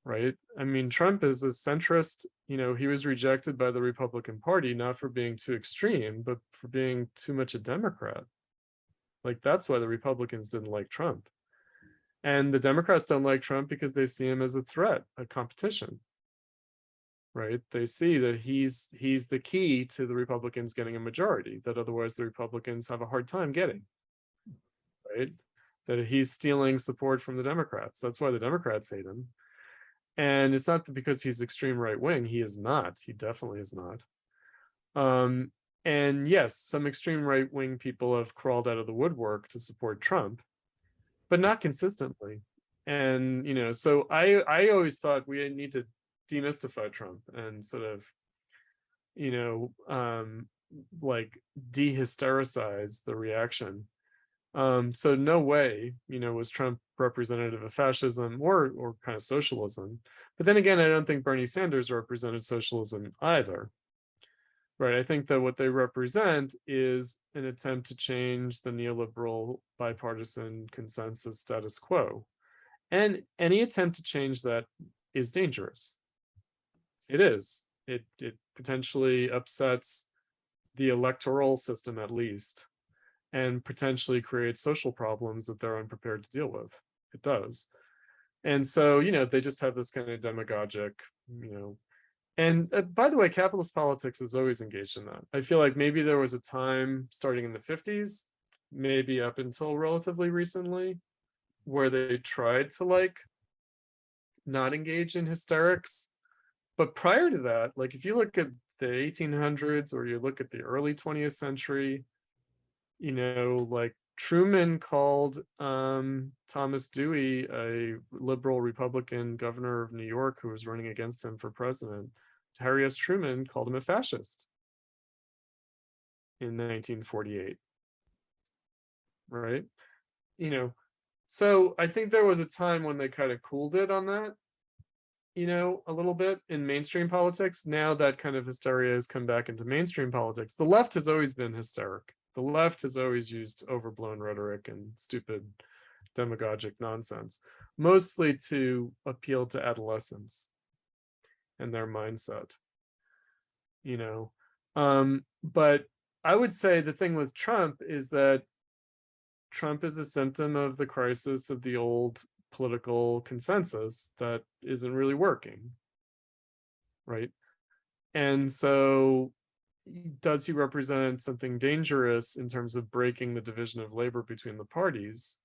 Right? I mean, Trump is a centrist. You know, he was rejected by the Republican Party, not for being too extreme, but for being too much a Democrat. Like, that's why the Republicans didn't like Trump. And the Democrats don't like Trump because they see him as a threat, a competition. Right? They see that he's the key to the Republicans getting a majority that otherwise the Republicans have a hard time getting. Right? That he's stealing support from the Democrats. That's why the Democrats hate him. And it's not because he's extreme right wing. He is not. He definitely is not. And yes, some extreme right wing people have crawled out of the woodwork to support Trump, but not consistently. And, you know, so I always thought we need to demystify Trump and sort of, you know, like dehystericize the reaction. So no way, you know, was Trump representative of fascism or kind of socialism. But then again, I don't think Bernie Sanders represented socialism either. Right. I think that what they represent is an attempt to change the neoliberal bipartisan consensus status quo. And any attempt to change that is dangerous. It is. It potentially upsets the electoral system, at least, and potentially creates social problems that they're unprepared to deal with. It does. And so, you know, they just have this kind of demagogic, you know, and by the way, capitalist politics is always engaged in that. I feel like maybe there was a time starting in the 50s, maybe up until relatively recently, where they tried to like not engage in hysterics. But prior to that, like if you look at the 1800s or you look at the early 20th century, you know, like Truman called Thomas Dewey, a liberal Republican governor of New York who was running against him for president. Harry S. Truman called him a fascist in 1948. Right? You know, so I think there was a time when they kind of cooled it on that, you know, a little bit in mainstream politics. Now that kind of hysteria has come back into mainstream politics. The left has always been hysteric. The left has always used overblown rhetoric and stupid demagogic nonsense, mostly to appeal to adolescents and their mindset, you know. But I would say the thing with Trump is that Trump is a symptom of the crisis of the old political consensus that isn't really working, right? And so does he represent something dangerous in terms of breaking the division of labor between the parties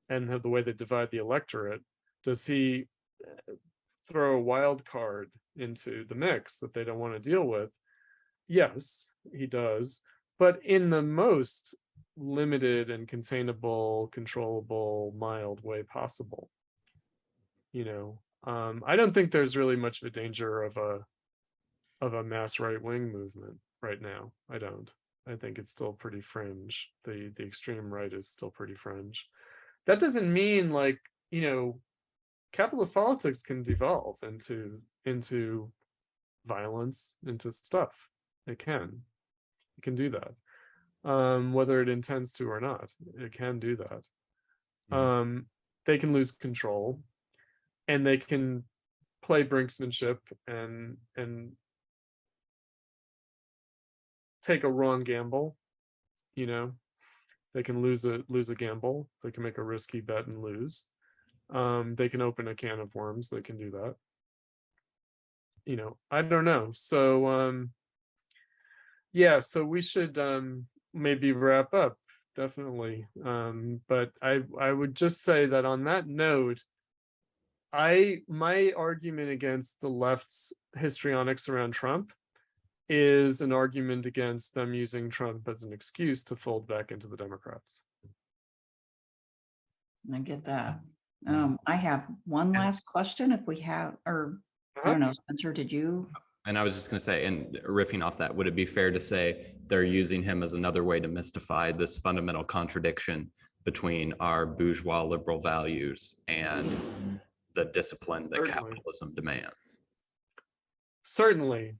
and the way they divide the electorate? Does he throw a wild card into the mix that they don't want to deal with? Yes, he does, but in the most limited and containable, controllable, mild way possible. You know, I don't think there's really much of a danger of a mass right-wing movement right now. I don't. I think it's still pretty fringe. The extreme right is still pretty fringe. That doesn't mean, like, you know, capitalist politics can devolve into violence, into stuff. It can do that. Whether it intends to or not, it can do that. they can lose control, and they can play brinksmanship and take a wrong gamble. You know, they can lose a gamble. They can make a risky bet and lose. They can open a can of worms. They can do that. You know, I don't know. So yeah, so we should maybe wrap up, definitely. But I would just say that on that note, my argument against the left's histrionics around Trump is an argument against them using Trump as an excuse to fold back into the Democrats. I get that. I have one last question if we have, or I don't know, Spencer, did you? And I was just going to say, and riffing off that, would it be fair to say they're using him as another way to mystify this fundamental contradiction between our bourgeois liberal values and the discipline that capitalism demands? Certainly,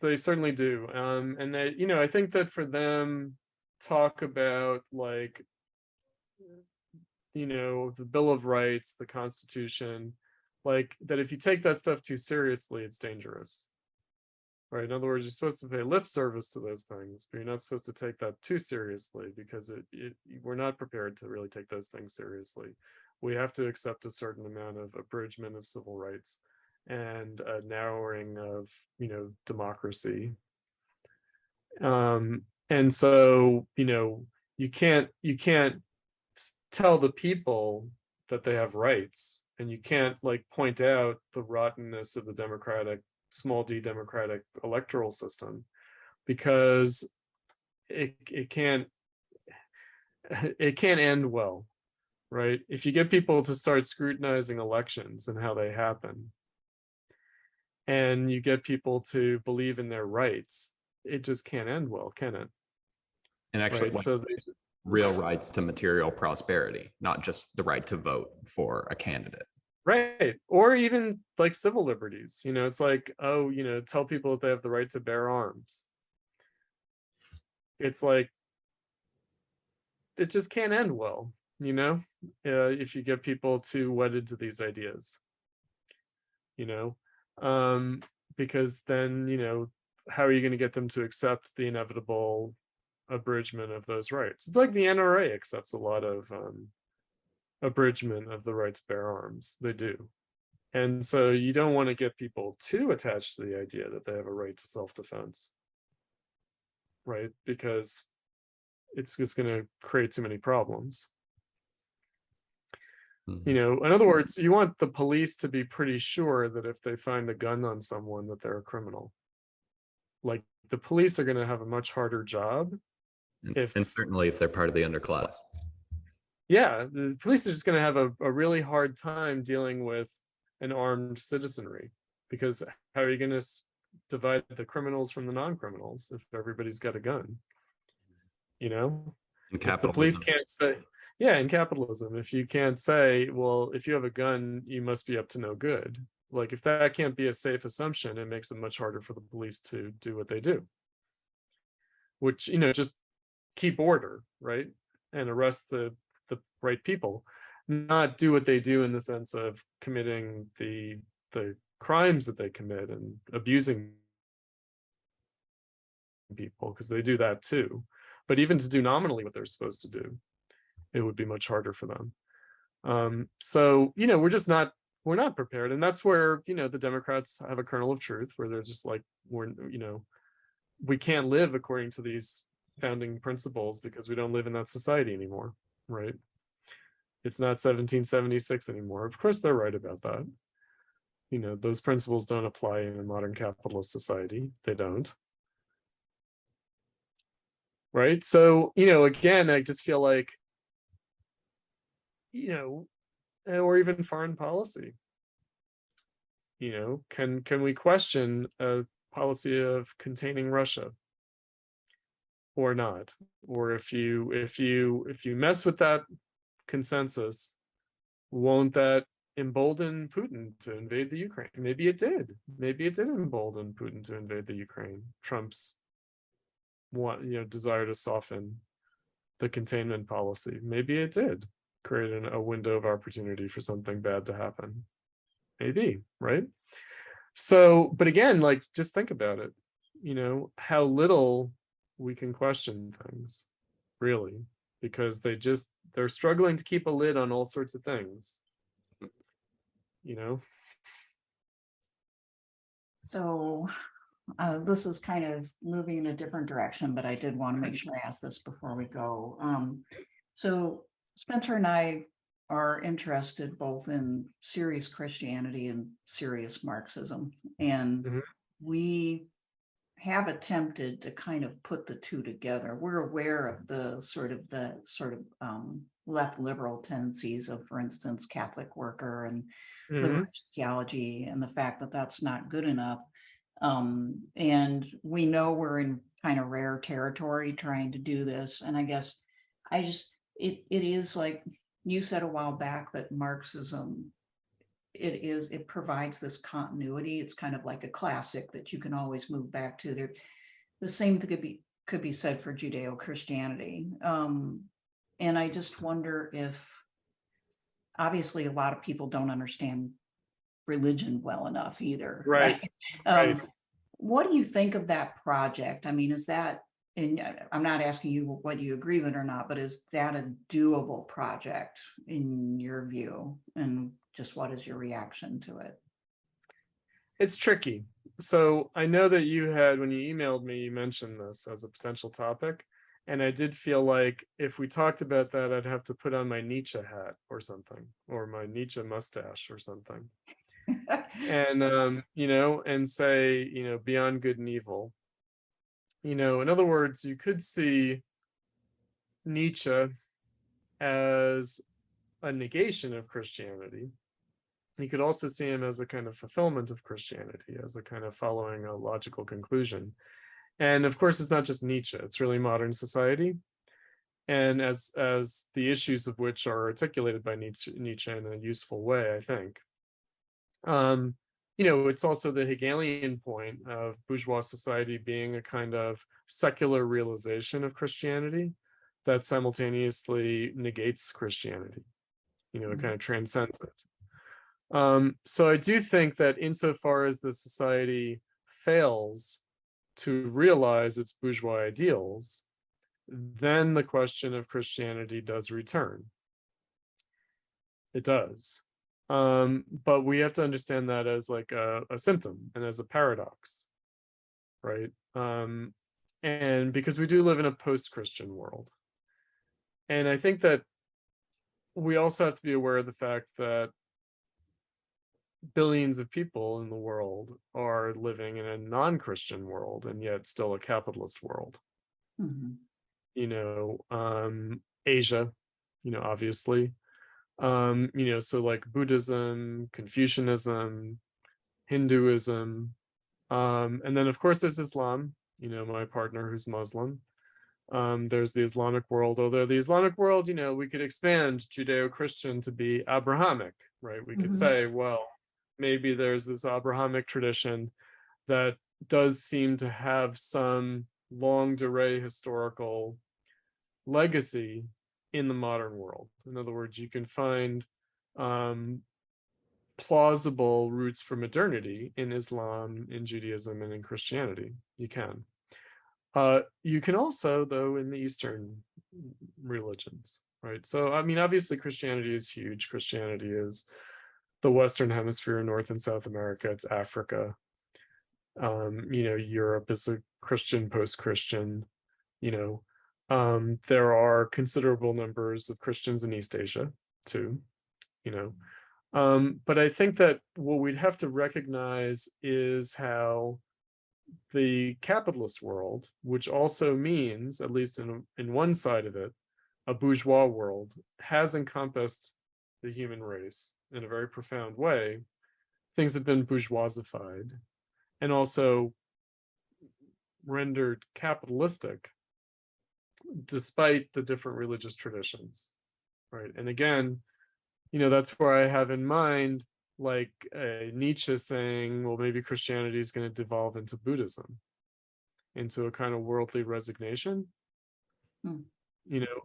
they certainly do. And they, you know, I think that for them, talk about like, you know, the Bill of Rights, the Constitution, like that if you take that stuff too seriously, it's dangerous. Right. In other words, you're supposed to pay lip service to those things, but you're not supposed to take that too seriously, because we're not prepared to really take those things seriously. We have to accept a certain amount of abridgment of civil rights and a narrowing of, you know, democracy. And so, you know, you can't tell the people that they have rights, and you can't like point out the rottenness of the small d democratic electoral system, because it can't end well, right? If you get people to start scrutinizing elections and how they happen, and you get people to believe in their rights, it just can't end well, can it? And actually, right? So real rights to material prosperity, not just the right to vote for a candidate. Right. Or even like civil liberties. You know, it's like, oh, you know, tell people that they have the right to bear arms. It's like, it just can't end well, you know, if you get people too wedded to these ideas, you know, because then, you know, how are you going to get them to accept the inevitable abridgment of those rights? It's like the NRA accepts a lot of abridgment of the right to bear arms. They do. And so you don't want to get people too attached to the idea that they have a right to self-defense, right? Because it's just going to create too many problems. You know, in other words, you want the police to be pretty sure that if they find a gun on someone, that they're a criminal. Like, the police are going to have a much harder job. And certainly if they're part of the underclass. Yeah, the police are just going to have a really hard time dealing with an armed citizenry, because how are you going to divide the criminals from the non-criminals if everybody's got a gun? You know, if the police can't say, yeah, in capitalism, if you can't say, well, if you have a gun, you must be up to no good. Like, if that can't be a safe assumption, it makes it much harder for the police to do what they do, which, you know, just keep order, right? And arrest the right people, not do what they do in the sense of committing the crimes that they commit and abusing people, because they do that too. But even to do nominally what they're supposed to do, it would be much harder for them. So, you know, we're not prepared. And that's where, you know, the Democrats have a kernel of truth, where they're just like, you know, we can't live according to these founding principles because we don't live in that society anymore, right? It's not 1776 anymore. Of course, they're right about that. You know, those principles don't apply in a modern capitalist society. They don't. Right? So, you know, again, I just feel like, you know, or even foreign policy. You know, can we question a policy of containing Russia or not? Or if you mess with that consensus, won't that embolden Putin to invade the Ukraine? Maybe it did. Maybe it did embolden Putin to invade the Ukraine. Trump's desire to soften the containment policy. Maybe it did. create a window of opportunity for something bad to happen. Maybe, right? So, but again, like, just think about it, how little we can question things, really, because they're struggling to keep a lid on all sorts of things, So this is kind of moving in a different direction, but I did want to make sure I ask this before we go. So Spencer and I are interested both in serious Christianity and serious Marxism, and Mhm. we have attempted to kind of put the two together. We're aware of the sort of left liberal tendencies of, for instance, Catholic worker and liberal theology, and the fact that that's not good enough. And we know we're in kind of rare territory trying to do this. And I guess it is like you said a while back that Marxism, it provides this continuity. It's kind of like a classic that you can always move back to. There, the same thing could be said for Judeo-Christianity. And I just wonder if, obviously, a lot of people don't understand religion well enough either. Right. Right. What do you think of that project? I mean, is that, and I'm not asking you whether you agree with it or not, but is that a doable project in your view? And just what is your reaction to it? It's tricky. So I know that when you emailed me, you mentioned this as a potential topic. And I did feel like if we talked about that, I'd have to put on my Nietzsche hat or something, or my Nietzsche mustache or something. And, and say, beyond good and evil. In other words, you could see Nietzsche as a negation of Christianity. You could also see him as a kind of fulfillment of Christianity, as a kind of following a logical conclusion. And of course, it's not just Nietzsche, it's really modern society. And as the issues of which are articulated by Nietzsche in a useful way, I think. It's also the Hegelian point of bourgeois society being a kind of secular realization of Christianity that simultaneously negates Christianity. It kind of transcends it. So I do think that insofar as the society fails to realize its bourgeois ideals, then the question of Christianity does return. It does. But we have to understand that as like a symptom and as a paradox, right? And because we do live in a post-Christian world. And I think that we also have to be aware of the fact that billions of people in the world are living in a non-Christian world and yet still a capitalist world. Asia, obviously. So like Buddhism, Confucianism, Hinduism, and then of course there's Islam, my partner who's Muslim. There's the Islamic world, although the Islamic world, we could expand Judeo-Christian to be Abrahamic, right? We could say, well, maybe there's this Abrahamic tradition that does seem to have some longue durée historical legacy in the modern world. In other words, you can find plausible roots for modernity in Islam, in Judaism, and in Christianity. You can. You can also, though, in the Eastern religions, right? So, I mean, obviously, Christianity is huge. Christianity is the Western Hemisphere, North and South America. It's Africa. Europe is a Christian, post-Christian. There are considerable numbers of Christians in East Asia, too. But I think that what we'd have to recognize is how the capitalist world, which also means, at least in one side of it, a bourgeois world, has encompassed the human race in a very profound way. Things have been bourgeoisified and also rendered capitalistic despite the different religious traditions, right? And again, that's where I have in mind like Nietzsche saying, well, maybe Christianity is going to devolve into Buddhism, into a kind of worldly resignation.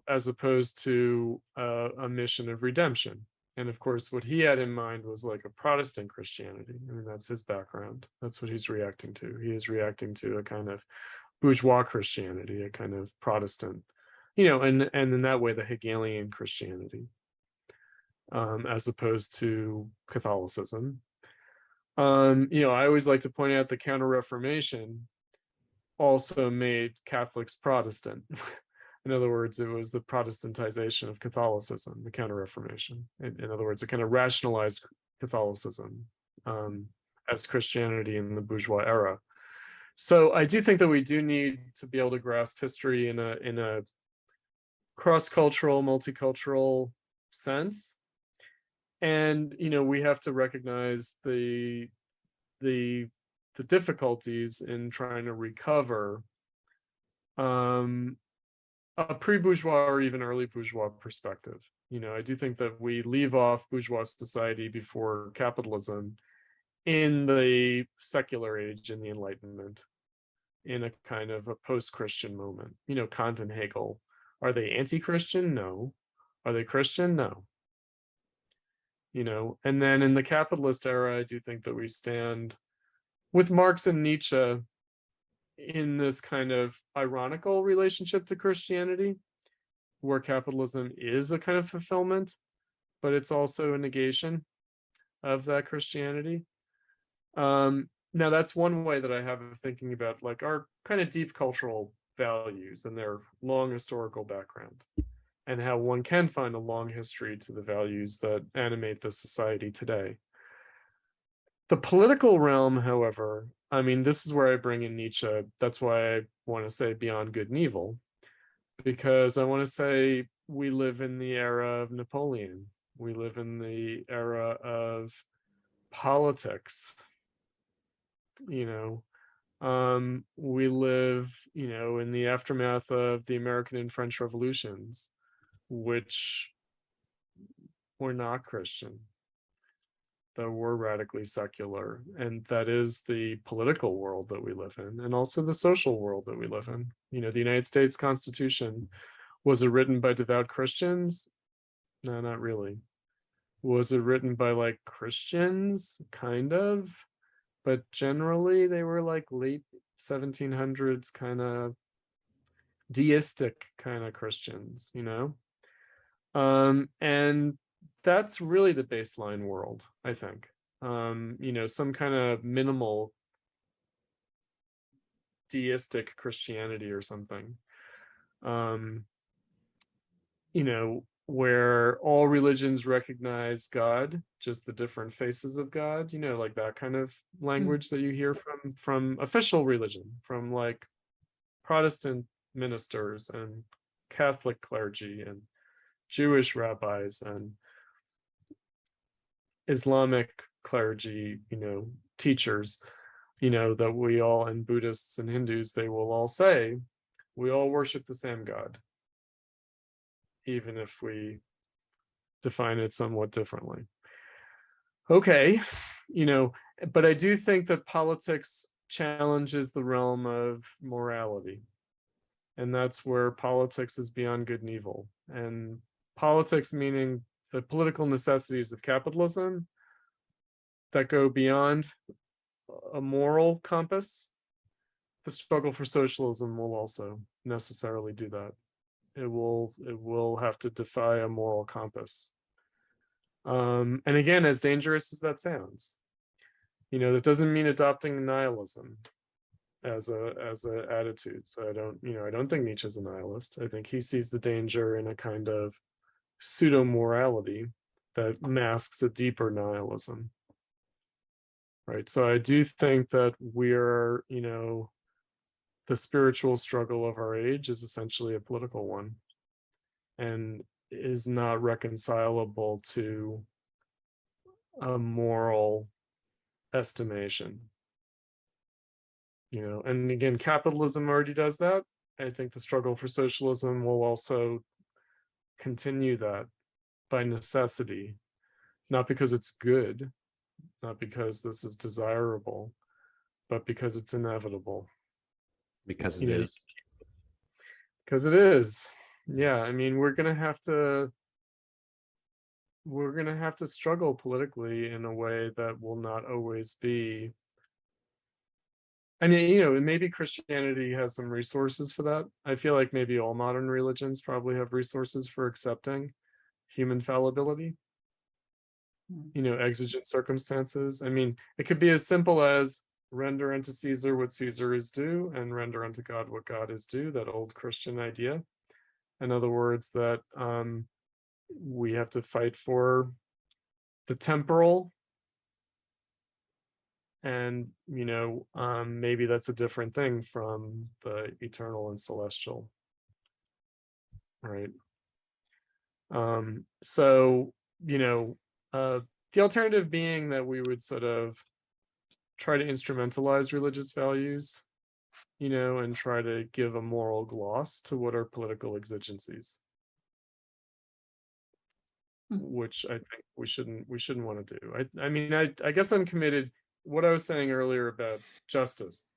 as opposed to a mission of redemption. And of course, what he had in mind was like a Protestant Christianity. I mean, that's his background. That's what he's reacting to. He is reacting to a kind of bourgeois Christianity, a kind of Protestant, and in that way, the Hegelian Christianity, as opposed to Catholicism. I always like to point out the Counter-Reformation also made Catholics Protestant. In other words, it was the Protestantization of Catholicism, the Counter-Reformation. In other words, it kind of rationalized Catholicism as Christianity in the bourgeois era. So I do think that we do need to be able to grasp history in a cross-cultural, multicultural sense. And we have to recognize the difficulties in trying to recover a pre-bourgeois or even early bourgeois perspective. I do think that we leave off bourgeois society before capitalism in the secular age, in the Enlightenment, in a kind of a post-Christian moment. Kant and Hegel, are they anti-Christian? No. Are they Christian? No. And then in the capitalist era, I do think that we stand with Marx and Nietzsche in this kind of ironical relationship to Christianity, where capitalism is a kind of fulfillment, but it's also a negation of that Christianity. Now, that's one way that I have of thinking about like our kind of deep cultural values and their long historical background, and how one can find a long history to the values that animate the society today. The political realm, however, I mean, this is where I bring in Nietzsche. That's why I want to say beyond good and evil, because I want to say we live in the era of Napoleon. We live in the era of politics. We live, in the aftermath of the American and French revolutions, which were not Christian, that were radically secular. And that is the political world that we live in, and also the social world that we live in. The United States Constitution, was it written by devout Christians? No, not really. Was it written by like Christians? Kind of. But generally, they were like late 1700s kind of deistic kind of Christians, and that's really the baseline world, I think. Some kind of minimal deistic Christianity or something, where all religions recognize God, just the different faces of God, like that kind of language that you hear from official religion, from like Protestant ministers and Catholic clergy and Jewish rabbis and Islamic clergy, teachers, that we all, and Buddhists and Hindus, they will all say, we all worship the same God, even if we define it somewhat differently. Okay, but I do think that politics challenges the realm of morality. And that's where politics is beyond good and evil. And politics meaning the political necessities of capitalism that go beyond a moral compass. The struggle for socialism will also necessarily do that. It will have to defy a moral compass. And again, as dangerous as that sounds, that doesn't mean adopting nihilism as a attitude. So I don't think Nietzsche's a nihilist. I think he sees the danger in a kind of pseudo morality that masks a deeper nihilism. Right. So I do think that we're, the spiritual struggle of our age is essentially a political one, and is not reconcilable to a moral estimation. And again, capitalism already does that. I think the struggle for socialism will also continue that by necessity, not because it's good, not because this is desirable, but because it's inevitable. Because it is. Because it is. Yeah, I mean, we're gonna have to struggle politically in a way that will not always be. I mean, maybe Christianity has some resources for that. I feel like maybe all modern religions probably have resources for accepting human fallibility, exigent circumstances. I mean, it could be as simple as render unto Caesar what Caesar is due and render unto God what God is due, that old Christian idea. In other words, that we have to fight for the temporal, and maybe that's a different thing from the eternal and celestial, right? So the alternative being that we would sort of try to instrumentalize religious values, and try to give a moral gloss to what are political exigencies, which I think we shouldn't want to do. I mean, I guess I'm committed. What I was saying earlier about justice,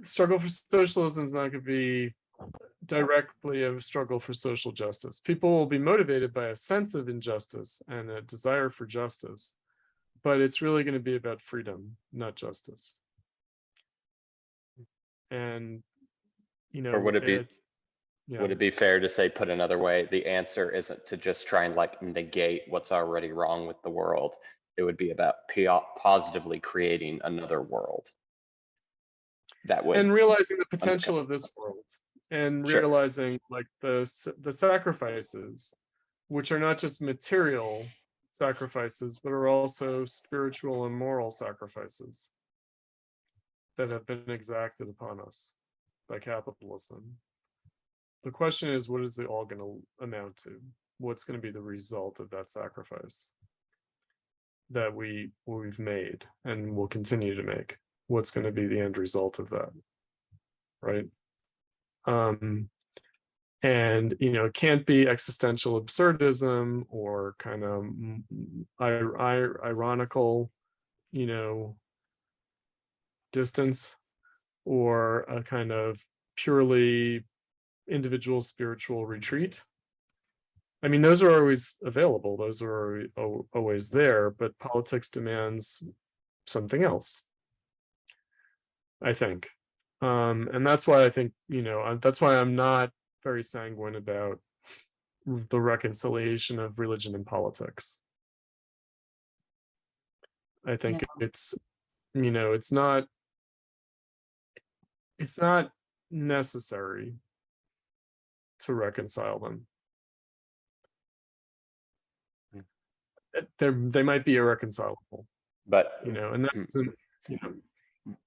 struggle for socialism is not going to be directly a struggle for social justice. People will be motivated by a sense of injustice and a desire for justice, but it's really going to be about freedom, not justice. And Or would it be yeah. would it be fair to say, put another way, the answer isn't to just try and like negate what's already wrong with the world. It would be about positively creating another world that would, and realizing the potential of this world, and Sure. realizing like the sacrifices, which are not just material sacrifices, but are also spiritual and moral sacrifices that have been exacted upon us by capitalism. The question is, what is it all going to amount to? What's going to be the result of that sacrifice that we've made and will continue to make? What's going to be the end result of that, right? And it can't be existential absurdism or kind of ironical, distance, or a kind of purely individual spiritual retreat. I mean, those are always available, those are always there, but politics demands something else, I think. And that's why I think, that's why I'm not very sanguine about the reconciliation of religion and politics. I think it's not necessary to reconcile them. They might be irreconcilable, but and that's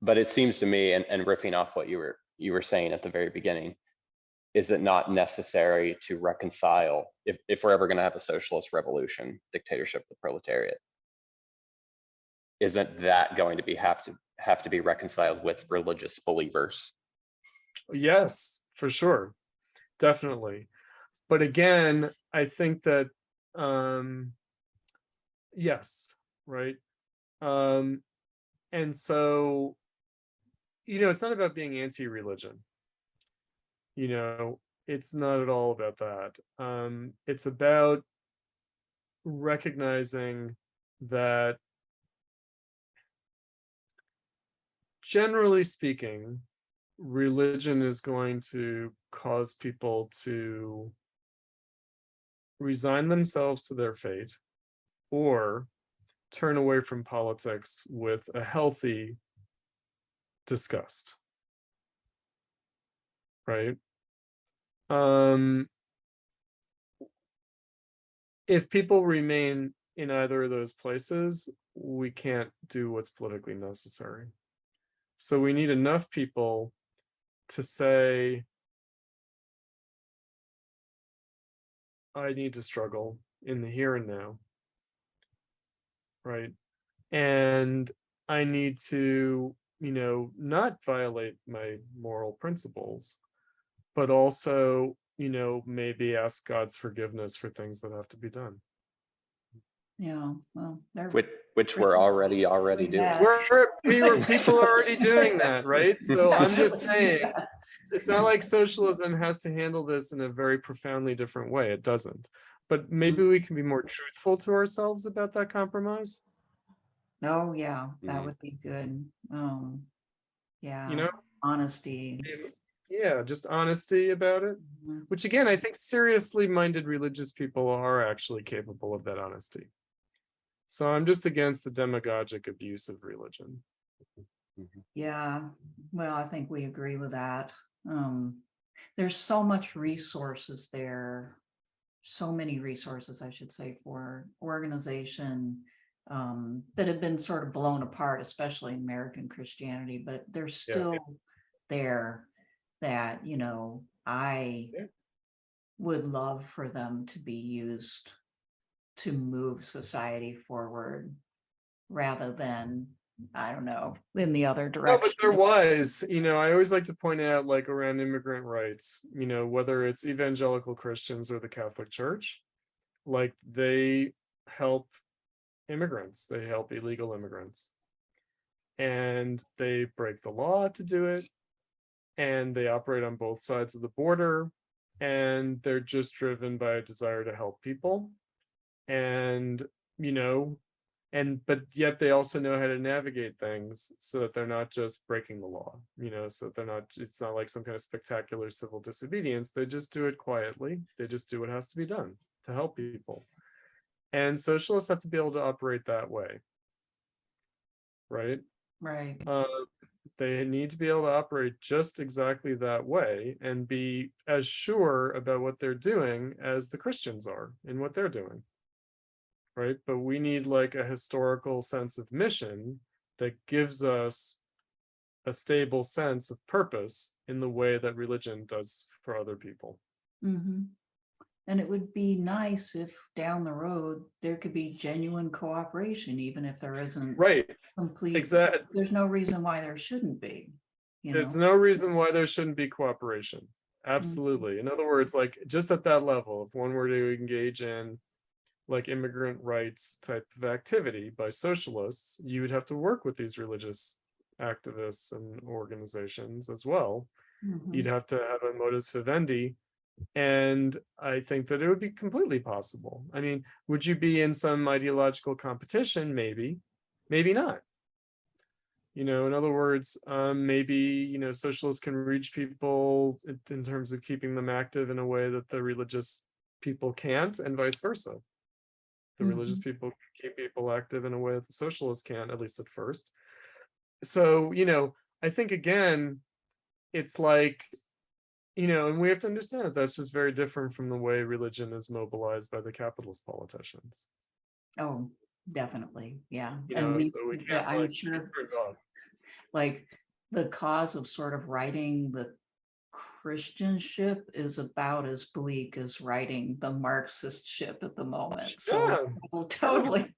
but it seems to me, and riffing off what you were saying at the very beginning, is it not necessary to reconcile, if we're ever going to have a socialist revolution, dictatorship of the proletariat, isn't that going to be have to be reconciled with religious believers? Yes, for sure, definitely. But again, I think that yes, right. And so it's not about being anti-religion. It's not at all about that. It's about recognizing that, generally speaking, religion is going to cause people to resign themselves to their fate or turn away from politics with a healthy disgust, right? If people remain in either of those places, we can't do what's politically necessary. So we need enough people to say, I need to struggle in the here and now, right? And I need to, not violate my moral principles, but also, maybe ask God's forgiveness for things that have to be done. Yeah, well, they're which we're already doing. Yeah. People are already doing that, right? So I'm just saying, it's not like socialism has to handle this in a very profoundly different way. It doesn't. But maybe we can be more truthful to ourselves about that compromise. Oh, yeah, that Mhm. would be good. Yeah, You know, honesty. yeah, just honesty about it. Mhm. Which again, I think seriously minded religious people are actually capable of that honesty. So I'm just against the demagogic abuse of religion. Mhm. Yeah, well, I think we agree with that. There's so much resources there, so many resources, I should say, for organization that have been sort of blown apart, especially in American Christianity, but they're still there that, I Yeah. would love for them to be used to move society forward rather than, I don't know, in the other No, direction. but they're wise. I always like to point out, like around immigrant rights, whether it's evangelical Christians or the Catholic Church, like they help immigrants, they help illegal immigrants. And they break the law to do it. And they operate on both sides of the border. And they're just driven by a desire to help people. And, but yet they also know how to navigate things so that they're not just breaking the law, so it's not like some kind of spectacular civil disobedience. They just do it quietly. They just do what has to be done to help people. And socialists have to be able to operate that way. Right? Right. They need to be able to operate just exactly that way and be as sure about what they're doing as the Christians are in what they're doing. Right? But we need like a historical sense of mission that gives us a stable sense of purpose in the way that religion does for other people. Mm-hmm. And it would be nice if down the road there could be genuine cooperation, even if there isn't Right. complete. Exactly. There's no reason why there shouldn't be. There's no reason why there shouldn't be cooperation. Absolutely. In other words, like just at that level, if one were to engage in like immigrant rights type of activity by socialists, you would have to work with these religious activists and organizations as well. Mhm. You'd have to have a modus vivendi. And I think that it would be completely possible. I mean, would you be in some ideological competition? Maybe, maybe not. In other words, maybe, socialists can reach people in terms of keeping them active in a way that the religious people can't, and vice versa. The religious people keep people active in a way that the socialists can't, at least at first. So, I think again, it's like, and we have to understand that that's just very different from the way religion is mobilized by the capitalist politicians. Oh, definitely. Yeah. And So we can't I'm sure like the cause of sort of writing the Christianship is about as bleak as writing the Marxist ship at the moment. So yeah, totally